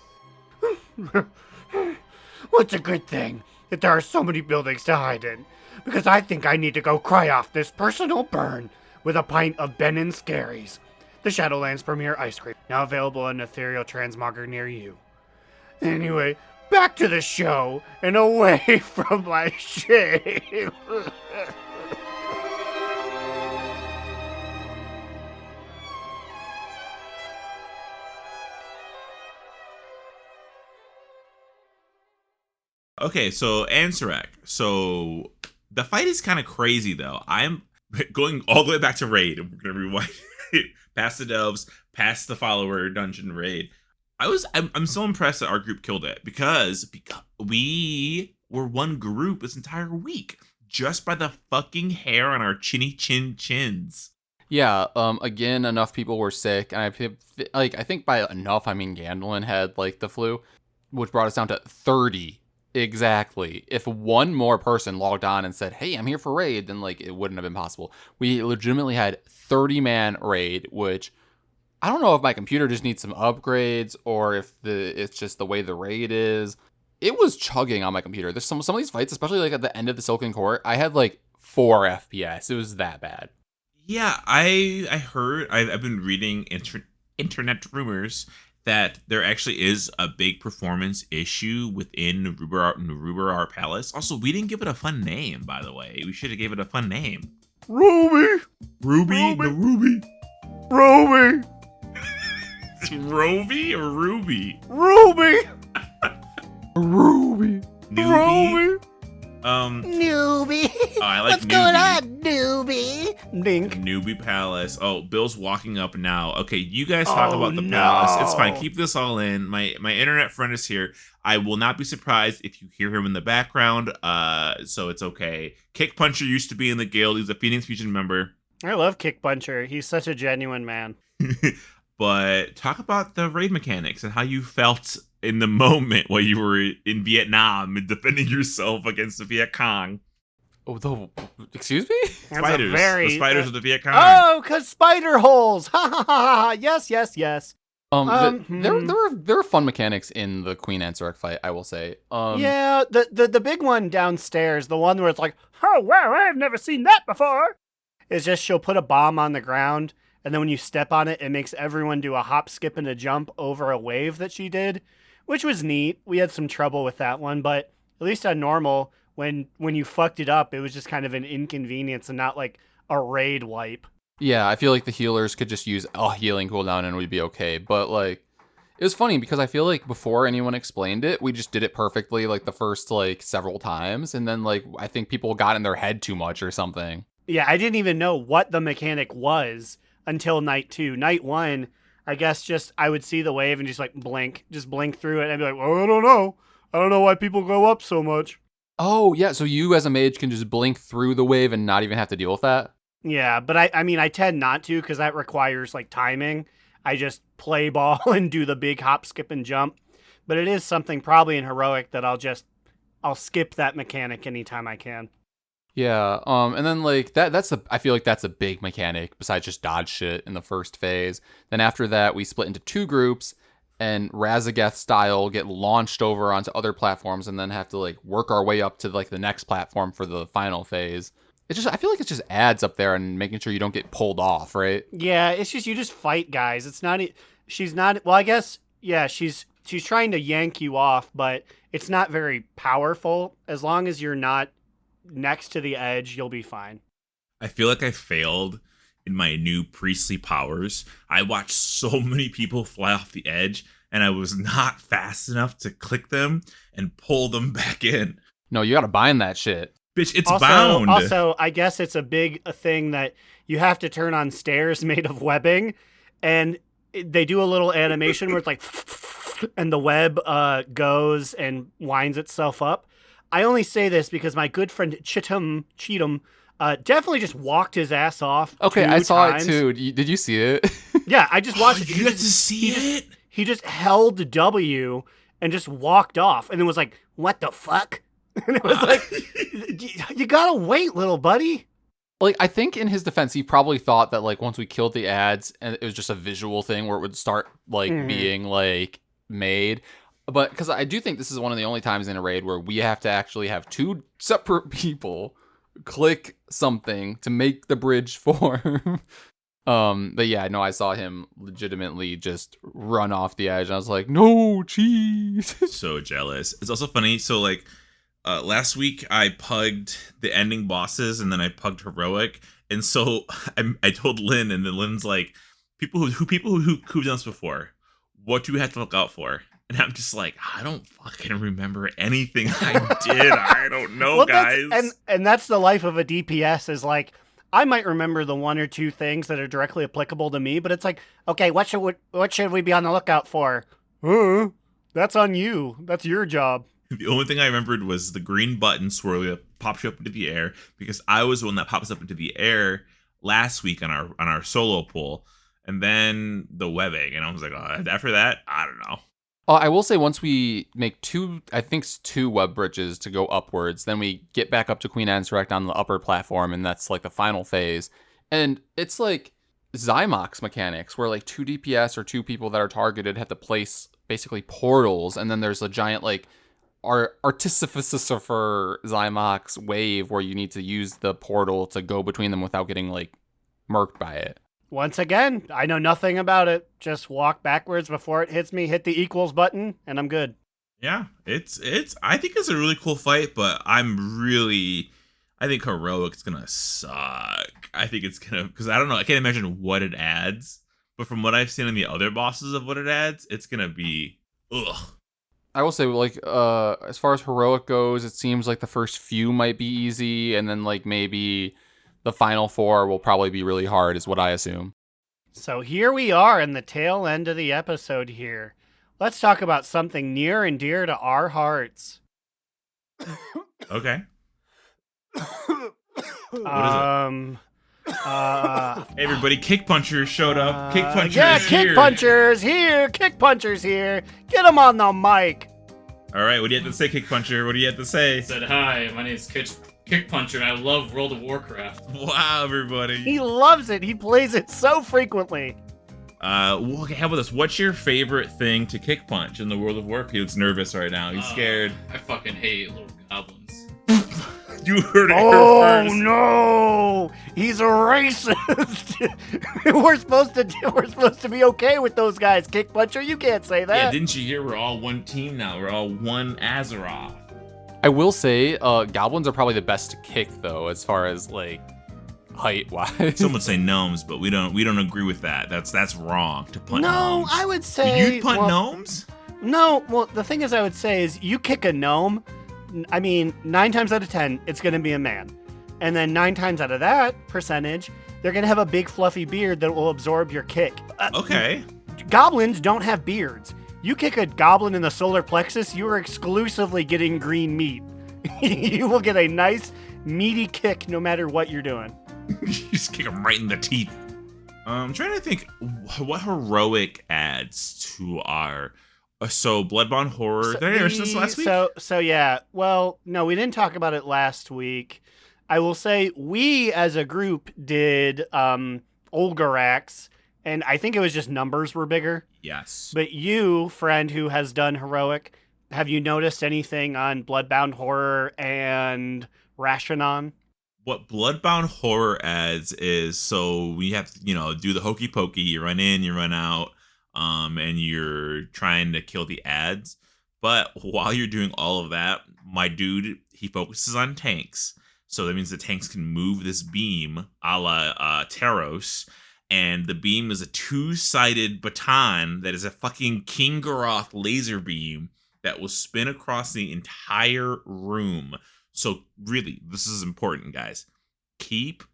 What's a good thing that there are so many buildings to hide in? Because I think I need to go cry off this personal burn with a pint of Ben and Scaries, the Shadowlands premier ice cream, now available in Ethereal Transmogger near you. Anyway, back to the show and away from my shame. Okay, so Ansurek. So the fight is kind of crazy, though. I'm going all the way back to raid. We're gonna rewind past the delves, past the follower dungeon raid. I'm so impressed that our group killed it because we were one group this entire week just by the fucking hair on our chinny chins. Yeah, again, enough people were sick, and I think by enough, I mean Gandalin had, like, the flu, which brought us down to 30 exactly. If one more person logged on and said, hey, I'm here for raid, then, like, it wouldn't have been possible. We legitimately had 30-man raid, which I don't know if my computer just needs some upgrades or if it's just the way the raid is. It was chugging on my computer. There's some of these fights, especially, like, at the end of the Silken Court, I had, like, 4 FPS. It was that bad. Yeah, I heard, I've been reading internet rumors that there actually is a big performance issue within Nerub-ar Palace. Also, we didn't give it a fun name, by the way. We should have gave it a fun name. Ruby! Ruby? The Ruby? Ruby! It's Roby or Ruby? Ruby! Ruby. Newbie? Ruby! Newbie! Oh, I like What's newbie. going on, newbie? Dink. Newbie Palace. Oh, Bill's walking up now. Okay, you guys talk Oh, about the no. palace. It's fine. Keep this all in. My internet friend is here. I will not be surprised if you hear him in the background. So it's okay. Kickpuncher used to be in the guild. He's a Phoenix Fusion member. I love Kickpuncher. He's such a genuine man. But talk about the raid mechanics and how you felt in the moment while you were in Vietnam and defending yourself against the Viet Cong. Oh, excuse me? That's Spiders. a very, the spiders of the Viet Cong. Oh, because spider holes! Ha ha ha ha! Yes, yes, yes. There were fun mechanics in the Queen Ansurek fight, I will say. Yeah, the big one downstairs, the one where it's like, oh wow, I've never seen that before. Is just she'll put a bomb on the ground, and then when you step on it, it makes everyone do a hop, skip, and a jump over a wave that she did, which was neat. We had some trouble with that one, but at least on normal, when you fucked it up, it was just kind of an inconvenience and not like a raid wipe. Yeah, I feel like the healers could just use a healing cooldown and we'd be okay. But, like, it was funny because I feel like before anyone explained it, we just did it perfectly, like, the first, like, several times. And then, like, I think people got in their head too much or something. Yeah, I didn't even know what the mechanic was until night 2. Night 1, I guess just I would see the wave and just, like, blink through it. And I'd be like, well, I don't know. I don't know why people go up so much. Oh, yeah, so you as a mage can just blink through the wave and not even have to deal with that? Yeah, but I mean, I tend not to because that requires, like, timing. I just play ball and do the big hop, skip, and jump. But it is something probably in Heroic that I'll skip that mechanic anytime I can. Yeah, and then, like, I feel like that's a big mechanic besides just dodge shit in the first phase. Then after that, we split into 2 groups and Razageth style get launched over onto other platforms and then have to, like, work our way up to, like, the next platform for the final phase. I feel like it just adds up there and making sure you don't get pulled off, right? Yeah, it's just, you just fight guys. It's not, she's not, well, I guess, yeah, she's trying to yank you off, but it's not very powerful. As long as you're not next to the edge, you'll be fine. I feel like I failed in my new priestly powers. I watched so many people fly off the edge, and I was not fast enough to click them and pull them back in. No, you gotta bind that shit. Bitch, it's bound. Also, I guess it's a thing that you have to turn on stairs made of webbing, and they do a little animation where it's like, and the web goes and winds itself up. I only say this because my good friend Cheatham definitely just walked his ass off. Okay, 2 I saw times. it too. Did you see it? Yeah, I just watched it. You got to see it? He just held W and just walked off, and it was like, what the fuck? And it was like, you gotta wait, little buddy. Like, I think in his defense, he probably thought that, like, once we killed the ads, and it was just a visual thing where it would start, like, being, like, made. But, because I do think this is one of the only times in a raid where we have to actually have 2 separate people click something to make the bridge form. But yeah, no, I saw him legitimately just run off the edge. And I was like, no, cheese. So jealous. It's also funny. So, like, last week I pugged the ending bosses and then I pugged Heroic. And so I told Lynn, and then Lynn's like, people who've done this before, what do we have to look out for? And I'm just like, I don't fucking remember anything I did. I don't know, Well, guys. and that's the life of a DPS is like, I might remember the one or two things that are directly applicable to me, but it's like, okay, what should we be on the lookout for? That's on you. That's your job. The only thing I remembered was the green button swirly that pops you up into the air, because I was the one that pops up into the air last week on our solo pool, and then the webbing, and I was like, oh, after that, I don't know. I will say once we make two web bridges to go upwards, then we get back up to Queen Ansurek on the upper platform, and that's like the final phase. And it's like Zymox mechanics, where like 2 DPS or 2 people that are targeted have to place basically portals, and then there's a giant like artificer Zymox wave where you need to use the portal to go between them without getting like murked by it. Once again, I know nothing about it. Just walk backwards before it hits me, hit the equals button, and I'm good. Yeah, it's I think it's a really cool fight, but I think Heroic's gonna suck. I think it's gonna, because I don't know, I can't imagine what it adds, but from what I've seen in the other bosses of what it adds, it's gonna be ugh. I will say, like, as far as Heroic goes, it seems like the first few might be easy, and then like maybe the final 4 will probably be really hard, is what I assume. So here we are in the tail end of the episode here. Let's talk about something near and dear to our Okay. What Hey everybody, Kickpuncher showed up. Kickpuncher yeah, is here. Kickpuncher's here. Kickpuncher's here. Get him on the mic. All right, what do you have to say, Kickpuncher? What do you have to say? I said, hi, my name is Kickpuncher, and I love World of Warcraft. Wow, everybody. He loves it. He plays it so frequently. Well, okay, how about this? What's your favorite thing to kick punch in the World of Warcraft? He's nervous right now. He's scared. I fucking hate little goblins. You heard it here Oh first. no! He's a racist. We're supposed to be okay with those guys, Kickpuncher. You can't say that. Yeah, didn't you hear? We're all one team now. We're all one Azeroth. I will say, goblins are probably the best to kick, though, as far as like height-wise. Some would say gnomes, but we don't agree with that. That's wrong to punt No, gnomes. I would say You'd punt gnomes? No, well, the thing is, I would say is you kick a gnome. I mean, 9 times out of 10, it's going to be a man. And then 9 times out of that percentage, they're going to have a big fluffy beard that will absorb your kick. Okay. Goblins don't have beards. You kick a goblin in the solar plexus, you are exclusively getting green meat. You will get a nice, meaty kick no matter what you're doing. You just kick him right in the teeth. I'm trying to think what heroic adds to our... So, Bloodborne Horror. Did I mention this last week? So yeah. Well, no, we didn't talk about it last week. I will say we, as a group, did Olgarax, and I think it was just numbers were bigger. Yes. But you, friend who has done Heroic, have you noticed anything on Bloodbound Horror and Rashanon? What Bloodbound Horror adds is, so we have to, do the hokey pokey. You run in, you run out. And you're trying to kill the ads. But while you're doing all of that, my dude, he focuses on tanks. So that means the tanks can move this beam a la Taros. And the beam is a 2-sided baton that is a fucking King Garoth laser beam that will spin across the entire room. So really, this is important, guys. Keep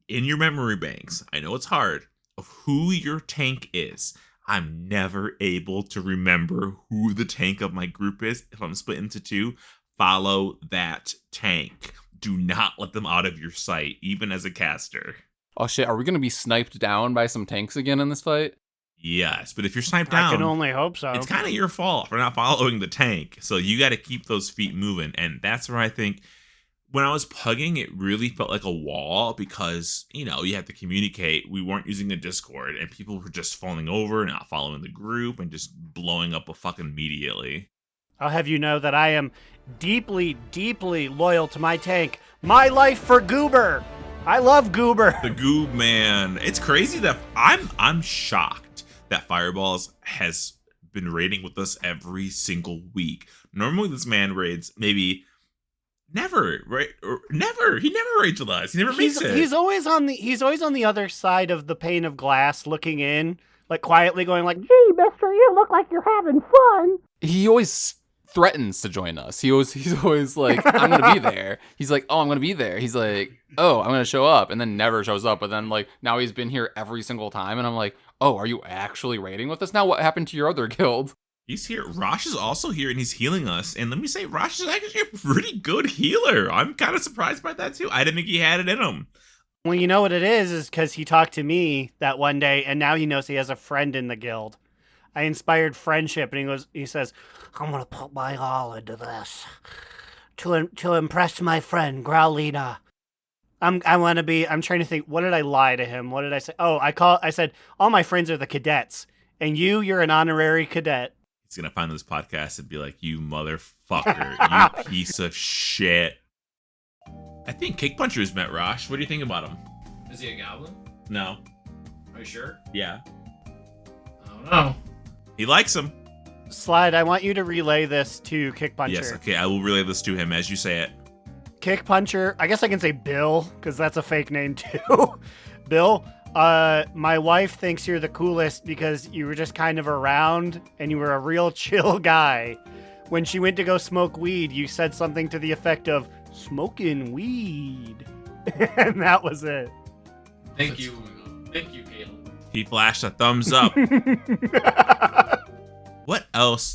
in your memory banks, I know it's hard, of who your tank is. I'm never able to remember who the tank of my group is. If I'm split into 2, follow that tank. Do not let them out of your sight, even as a caster. Oh shit, are we gonna be sniped down by some tanks again in this fight? Yes, but if you're sniped down, I can only hope so. It's kind of your fault for not following the tank. So you got to keep those feet moving. And that's where I think when I was pugging, it really felt like a wall because, you have to communicate. We weren't using a Discord and people were just falling over, not following the group and just blowing up a fucking immediately. I'll have you know that I am deeply, deeply loyal to my tank. My life for Goober. I love Goober. The Goob man. It's crazy that I'm shocked that Fireballs has been raiding with us every single week. Normally this man raids maybe never, right? Or never. He never raids with us. He never makes it. He's always on the other side of the pane of glass looking in, like quietly going like, "Gee, mister, you look like you're having fun." He always threatens to join us. He's always like, I'm gonna be there. He's like, oh, I'm gonna be there. He's like, oh, I'm gonna show up, and then never shows up. But then like now he's been here every single time, and I'm like, oh, are you actually raiding with us now? What happened to your other guild? He's here. Rosh is also here, and he's healing us. And let me say, Rosh is actually a pretty good healer. I'm kind of surprised by that too. I didn't think he had it in him. Well, you know what it is because he talked to me that one day, and now he knows he has a friend in the guild. I inspired friendship, and he says, "I'm gonna put my all into this to impress my friend Growlina." I'm trying to think. What did I lie to him? What did I say? Oh, I said all my friends are the cadets, and you're an honorary cadet. He's gonna find this podcast and be like, "You motherfucker, you piece of shit." I think Kickpuncher's met Rosh. What do you think about him? Is he a goblin? No. Are you sure? Yeah. I don't know. He likes him. Slide, I want you to relay this to Kickpuncher. Yes, okay, I will relay this to him as you say it. Kickpuncher, I guess I can say Bill, because that's a fake name too. Bill, my wife thinks you're the coolest because you were just kind of around and you were a real chill guy. When she went to go smoke weed, you said something to the effect of, "Smoking weed." And that was it. Thank you, Caleb. He flashed a thumbs up. What else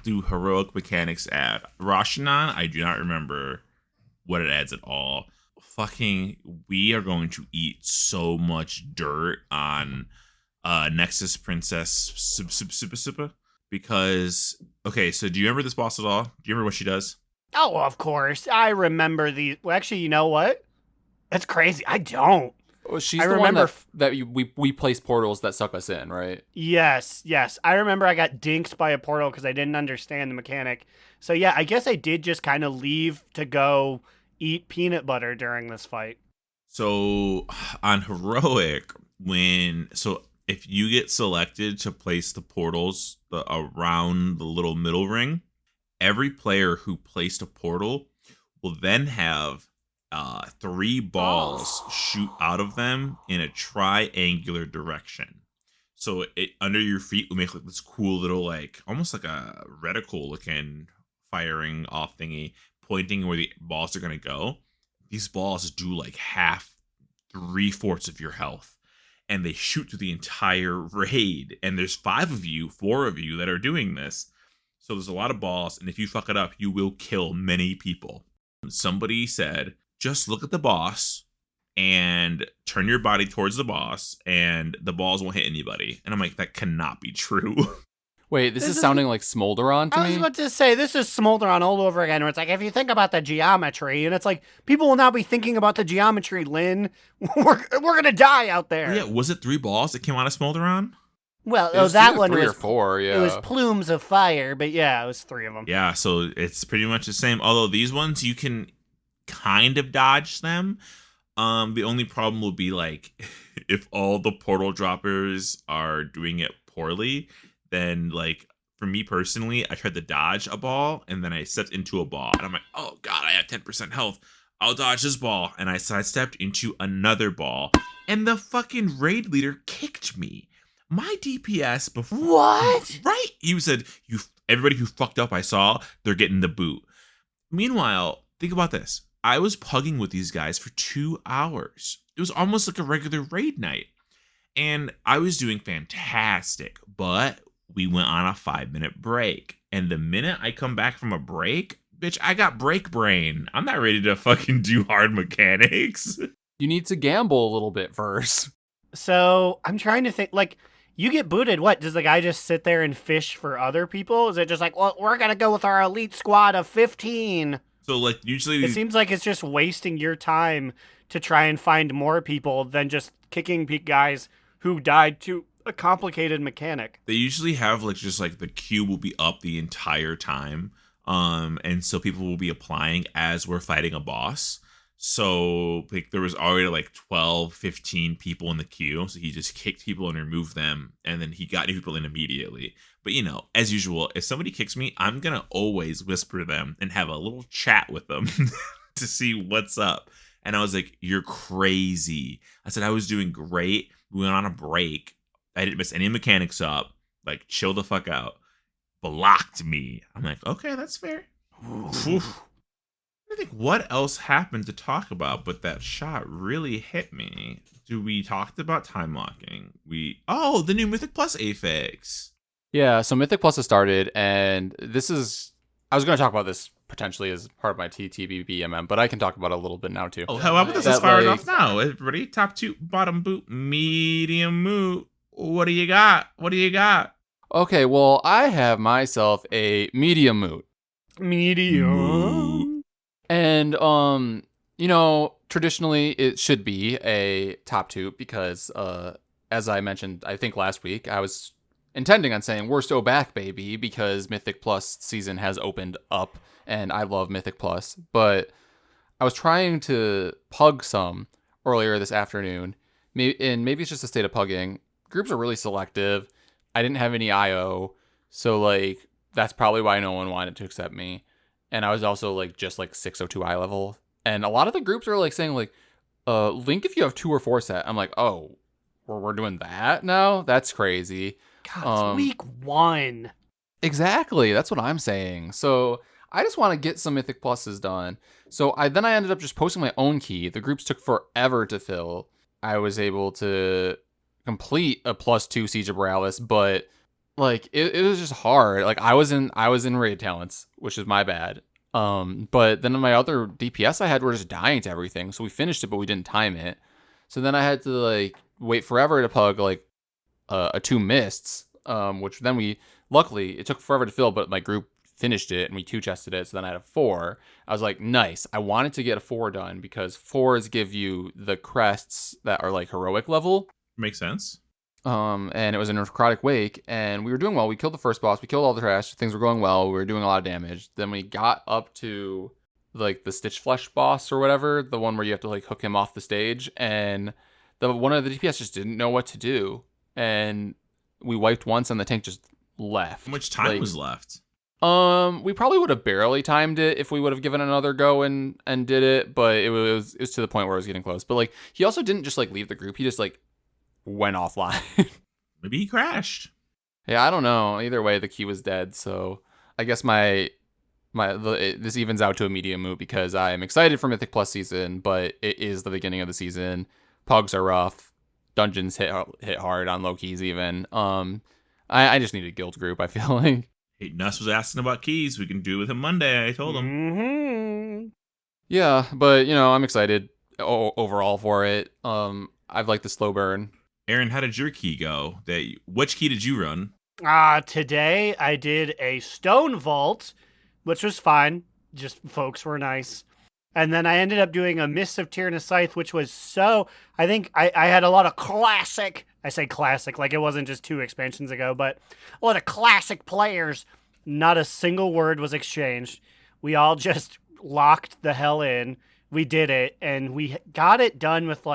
do heroic mechanics add? Roshanon, I do not remember what it adds at all. Fucking, we are going to eat so much dirt on Nexus Princess Sipa because, okay, so do you remember this boss at all? Do you remember what she does? Oh, of course. I remember the... Well, actually, you know what? That's crazy. I don't. Well, she's I the remember one that we place portals that suck us in, right? Yes. I remember I got dinked by a portal because I didn't understand the mechanic. So yeah, I guess I did just kind of leave to go eat peanut butter during this fight. So on heroic, if you get selected to place the portals around the little middle ring, every player who placed a portal will then have 3 balls shoot out of them in a triangular direction. So it under your feet will make like this cool little, like almost like a reticle looking firing off thingy, pointing where the balls are gonna go. These balls do like half, 3/4 of your health, and they shoot through the entire raid. And there's 4 of you that are doing this. So there's a lot of balls, and if you fuck it up, you will kill many people. Somebody said, just look at the boss and turn your body towards the boss and the balls won't hit anybody. And I'm like, that cannot be true. Wait, this is sounding like Smolderon to me. I was about to say, this is Smolderon all over again, where it's like, if you think about the geometry, and it's like, people will now be thinking about the geometry, Lynn. We're going to die out there. Yeah, was it 3 balls that came out of Smolderon? Well, that one 3 was or 4, yeah. It was plumes of fire, but yeah, it was 3 of them. Yeah, so it's pretty much the same. Although these ones, you can kind of dodge them. The only problem will be like if all the portal droppers are doing it poorly, then like for me personally, I tried to dodge a ball and then I stepped into a ball and I'm like, oh god, I have 10% health. I'll dodge this ball, and I sidestepped into another ball, and the fucking raid leader kicked me. My DPS before What? Right? He said, everybody who fucked up I saw, they're getting the boot. Meanwhile, think about this. I was pugging with these guys for 2 hours. It was almost like a regular raid night. And I was doing fantastic, but we went on a 5-minute break. And the minute I come back from a break, bitch, I got break brain. I'm not ready to fucking do hard mechanics. You need to gamble a little bit first. So I'm trying to think, like, you get booted. What, does the guy just sit there and fish for other people? Is it just like, well, we're going to go with our elite squad of 15? So, like, usually... It seems like it's just wasting your time to try and find more people than just kicking guys who died to a complicated mechanic. They usually have, like, just, like, the queue will be up the entire time. And so people will be applying as we're fighting a boss. So, like, there was already, like, 12, 15 people in the queue. So he just kicked people and removed them. And then he got new people in immediately. But, you know, as usual, if somebody kicks me, I'm going to always whisper them and have a little chat with them to see what's up. And I was like, you're crazy. I said, I was doing great. We went on a break. I didn't mess any mechanics up. Like, chill the fuck out. Blocked me. I'm like, okay, that's fair. Oof. I think what else happened to talk about, but that shot really hit me. We talked about time locking. The new Mythic Plus affix. Yeah, so Mythic Plus has started, and I was going to talk about this potentially as part of my TTBBMM, but I can talk about it a little bit now too. Oh, how about this is firing off now? Everybody, top toot, bottom boot, medium moot. What do you got? Okay, well, I have myself a medium moot. Medium. And, traditionally it should be a top toot because, as I mentioned, I think last week, I was intending on saying we're so back, baby, because Mythic Plus season has opened up and I love Mythic Plus. But I was trying to pug some earlier this afternoon, and maybe it's just a state of pugging. Groups are really selective. I didn't have any IO, so that's probably why no one wanted to accept me. And I was also just 602 eye level. And a lot of the groups are saying Link if you have 2 or 4 set. I'm like, oh, we're doing that now? That's crazy. God, it's week 1. Exactly. That's what I'm saying. So I just want to get some Mythic Pluses done. So I ended up just posting my own key. The groups took forever to fill. I was able to complete a +2 Siege of Borealis, but it was just hard. I was in raid talents, which is my bad. But then my other DPS I had were just dying to everything. So we finished it, but we didn't time it. So then I had to wait forever to pug a 2 mists, which then luckily it took forever to fill, but my group finished it and we 2-chested it. So then I had a 4. I was like, nice. I wanted to get a 4 done because 4s give you the crests that are heroic level. Makes sense. And it was a necrotic wake, and we were doing well. We killed the first boss. We killed all the trash. Things were going well. We were doing a lot of damage. Then we got up to the Stitch Flesh boss or whatever, the one where you have to hook him off the stage, and one of the DPS just didn't know what to do, and we wiped once, and the tank just left. How much time was left? We probably would have barely timed it if we would have given another go and did it, but it was to the point where it was getting close. But he also didn't just leave the group. He just went offline. Maybe he crashed. Yeah, I don't know. Either way, the key was dead. So I guess this evens out to a medium moot because I'm excited for Mythic Plus season, but it is the beginning of the season. Pugs are rough. Dungeons hit hard on low keys even. I just need a guild group, I feel like. Hey, Nuss was asking about keys. We can do it with him Monday, I told him. Mm-hmm. Yeah, but I'm excited overall for it. I've liked the slow burn. Aaron, how did your key go? Which key did you run? Today I did a stone vault, which was fine. Just folks were nice. And then I ended up doing a Mist of Tyrannus Scythe, which was I think I had a lot of classic, I say classic, it wasn't just 2 expansions ago, but a lot of classic players. Not a single word was exchanged. We all just locked the hell in. We did it, and we got it done with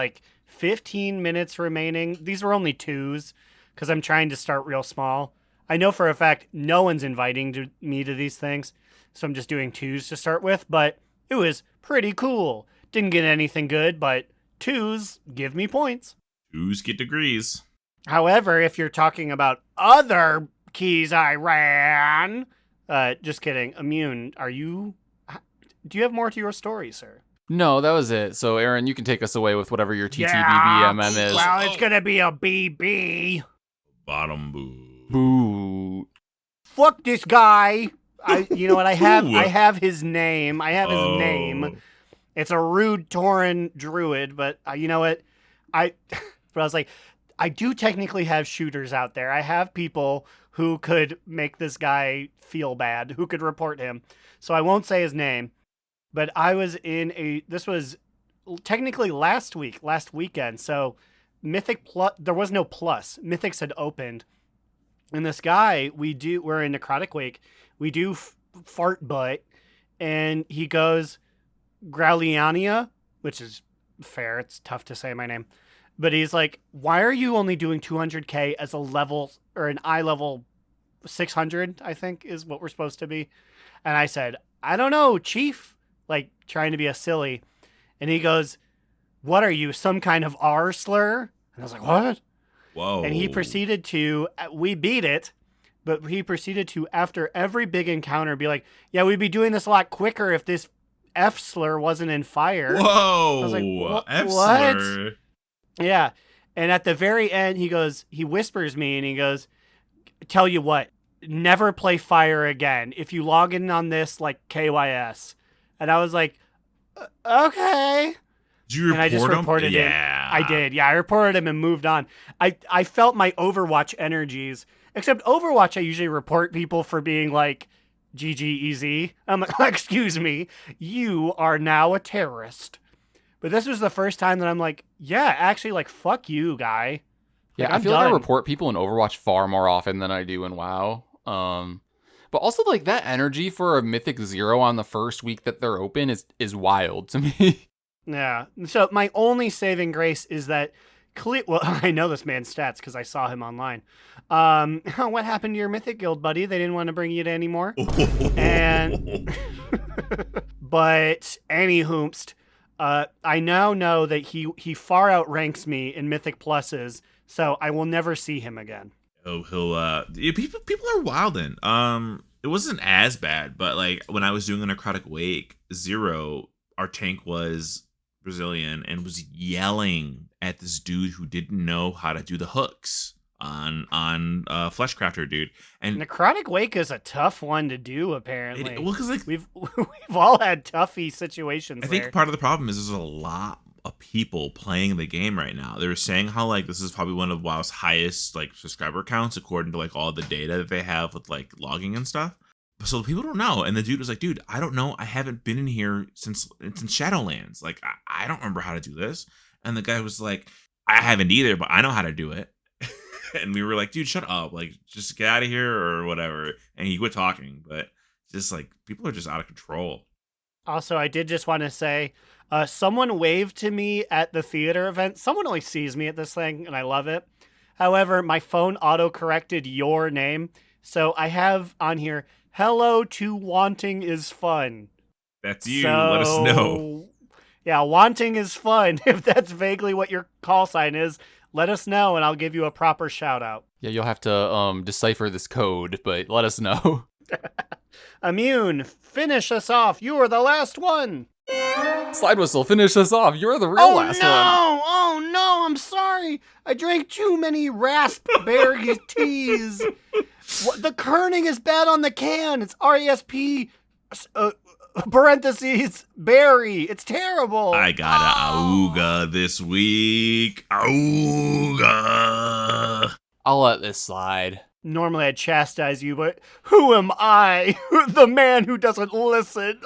15 minutes remaining. These were only 2s because I'm trying to start real small. I know for a fact no one's inviting me to these things, so I'm just doing 2s to start with, but it was pretty cool. Didn't get anything good, but 2s give me points. 2s get degrees. However, if you're talking about other keys I ran, just kidding. Immune, do you have more to your story, sir? No, that was it. So, Aaron, you can take us away with whatever your TTBBMM is. Well, it's going to be a BB. Bottom boo. Boo. Fuck this guy. You know what? I have his name. It's a rude Tauren druid, but you know what? But I was like, I do technically have shooters out there. I have people who could make this guy feel bad, who could report him. So I won't say his name. But I was this was technically last weekend. So Mythic Plus, there was no plus. Mythics had opened. And this guy, we're in Necrotic Wake. We do fart butt. And he goes, Growliania, which is fair. It's tough to say my name. But he's like, why are you only doing 200k as a level, or an eye level 600, I think is what we're supposed to be. And I said, I don't know, chief. Trying to be a silly. And he goes, what are you, some kind of R slur? And I was like, what? Whoa. And he proceeded to, we beat it, but he proceeded to, after every big encounter, be like, yeah, we'd be doing this a lot quicker if this F slur wasn't in fire. Whoa. I was like, F what? slur. Yeah. And at the very end, he whispers me and he goes, tell you what, never play fire again. If you log in on this, like KYS. And I was like, okay. Did you report And I just reported him? him. Yeah. I did. Yeah, I reported him and moved on. I felt my Overwatch energies. Except Overwatch, I usually report people for being like, GG easy. I'm like, excuse me, you are now a terrorist. But this was the first time that I'm like, yeah, actually, like, fuck you, guy. Yeah, Like, I I'm feel like I done. report people in Overwatch far more often than I do in WoW. But also, like, that energy for a Mythic 0 on the first week that they're open is wild to me. Yeah. So my only saving grace is that well, I know this man's stats because I saw him online. What happened to your Mythic Guild, buddy? They didn't want to bring you to anymore. And but anywhoomst, I now know that he far outranks me in Mythic Pluses, so I will never see him again. Oh, yeah, people are wilding. It wasn't as bad, but like when I was doing a necrotic wake 0, our tank was Brazilian and was yelling at this dude who didn't know how to do the hooks on Fleshcrafter dude. And Necrotic Wake is a tough one to do, apparently. well, because like we've all had toughy situations. I think there. part of the problem is there's a lot of people playing the game right now. They were saying how like this is probably one of WoW's highest like subscriber counts according to like all the data that they have with like logging and stuff. So people don't know. And the dude was like, dude, I don't know. I haven't been in here since it's in Shadowlands. Like, I don't remember how to do this. And the guy was like, I haven't either, but I know how to do it. And we were like, dude, shut up. Like, just get out of here or whatever. And he quit talking. But just like, people are just out of control. Also, I did just want to say, someone waved to me at the theater event. Someone always sees me at this thing, and I love it. However, my phone auto-corrected your name. So I have on here, hello to Wanting is Fun. That's you. Let us know. Yeah, Wanting is Fun. If that's vaguely what your call sign is, let us know, and I'll give you a proper shout-out. Yeah, you'll have to decipher this code, but let us know. Immune, finish us off. You are the last one. Slidewhistle, finish us off. You're the real last one. Oh no, I'm sorry. I drank too many raspberry teas. The kerning is bad on the can. It's RESP parentheses berry. It's terrible. I got a auga this week. Auga. I'll let this slide. Normally I'd chastise you, but who am I? The man who doesn't listen.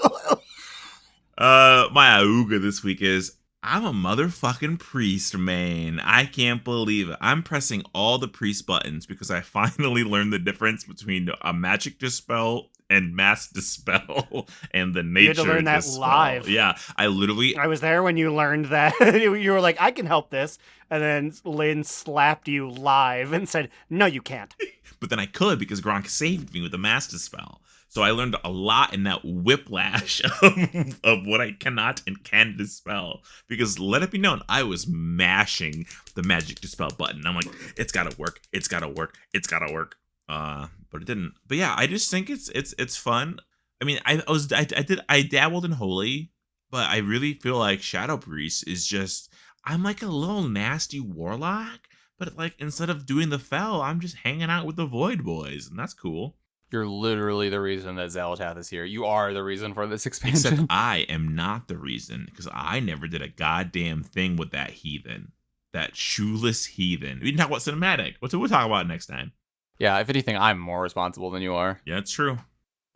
My auga this week is I'm a motherfucking priest, man. I can't believe it. I'm pressing all the priest buttons because I finally learned the difference between a magic dispel and mass dispel and the nature You had to learn that dispel. live. Yeah, I was there when you learned that. You were like, I can help this. And then Lynn slapped you live and said, no, you can't. But then I could because Gronk saved me with the mass dispel. So I learned a lot in that whiplash of what I cannot and can dispel. Because let it be known, I was mashing the magic dispel button. I'm like, it's gotta work, it's gotta work, it's gotta work. But it didn't. But yeah, I just think it's fun. I mean, I dabbled in Holy, but I really feel like Shadow Priest is just, I'm like a little nasty warlock, but like instead of doing the fell, I'm just hanging out with the Void Boys, and that's cool. You're literally the reason that Xalatath is here. You are the reason for this expansion. Except I am not the reason, because I never did a goddamn thing with that heathen. That shoeless heathen. We didn't talk about cinematic. We'll talk about it next time. Yeah, if anything, I'm more responsible than you are. Yeah, it's true.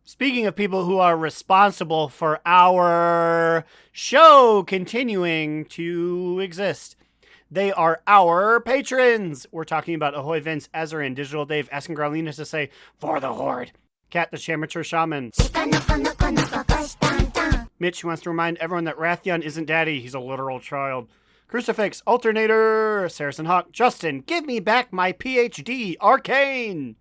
Speaking of people who are responsible for our show continuing to exist, they are our patrons. We're talking about Ahoy Vince, Ezrin, Digital Dave, asking Growlinas to say, for the Horde. Cat the Amateur Shaman. Mitch wants to remind everyone that Rathion isn't daddy, he's a literal child. Crucifix, Alternator, Saracen Hawk, Justin, give me back my PhD, Arcane.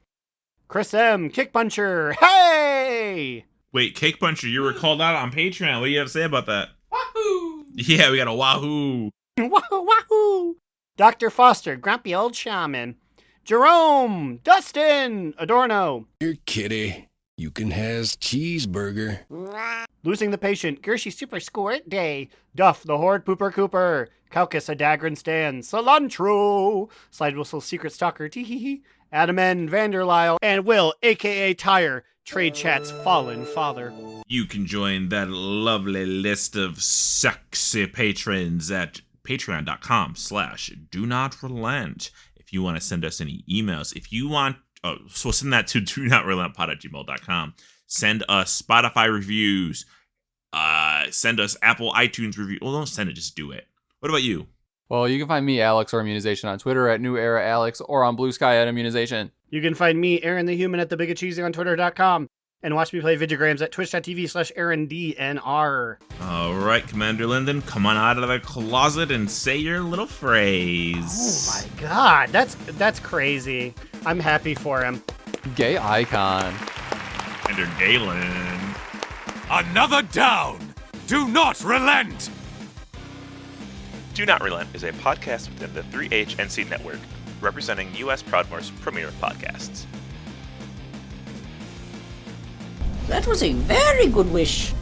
Chris M, Kickpuncher, hey! Wait, Kickpuncher, you were called out on Patreon. What do you have to say about that? Wahoo! Yeah, we got a wahoo. Wahoo, wahoo! Dr. Foster, grumpy old shaman. Jerome, Dustin, Adorno. Here, kitty. You can has cheeseburger. Losing the patient, Gershie Super Squirt Day. Duff, the Horde Pooper Cooper. Calcus, a Dagrin Stan. Cilantro. Slidewhistle, Secret Stalker. Teehee. Adam N. Vanderlyle. And Will, a.k.a. Tyre. Trade Chat's fallen father. You can join that lovely list of sexy patrons at patreon.com/do-not-relent. If you want to send us any emails, if you want, so send that to do-not-relentpod@gmail.com. Send us Spotify reviews. Send us Apple iTunes review. Well, don't send it, just do it. What about you? Well, you can find me, Alex, or Immunization on Twitter at New Era Alex, or on Blue Sky at Immunization. You can find me, Aaron the Human, at the Big Cheesy on Twitter.com. And watch me play videograms at twitch.tv/AaronDNR. All right, Commander Linden, come on out of the closet and say your little phrase. Oh my god, that's crazy. I'm happy for him. Gay icon. Commander Galen. Another down! Do not relent! Do Not Relent is a podcast within the 3HNC network, representing U.S. Proudmoore's premier podcasts. That was a very good wish.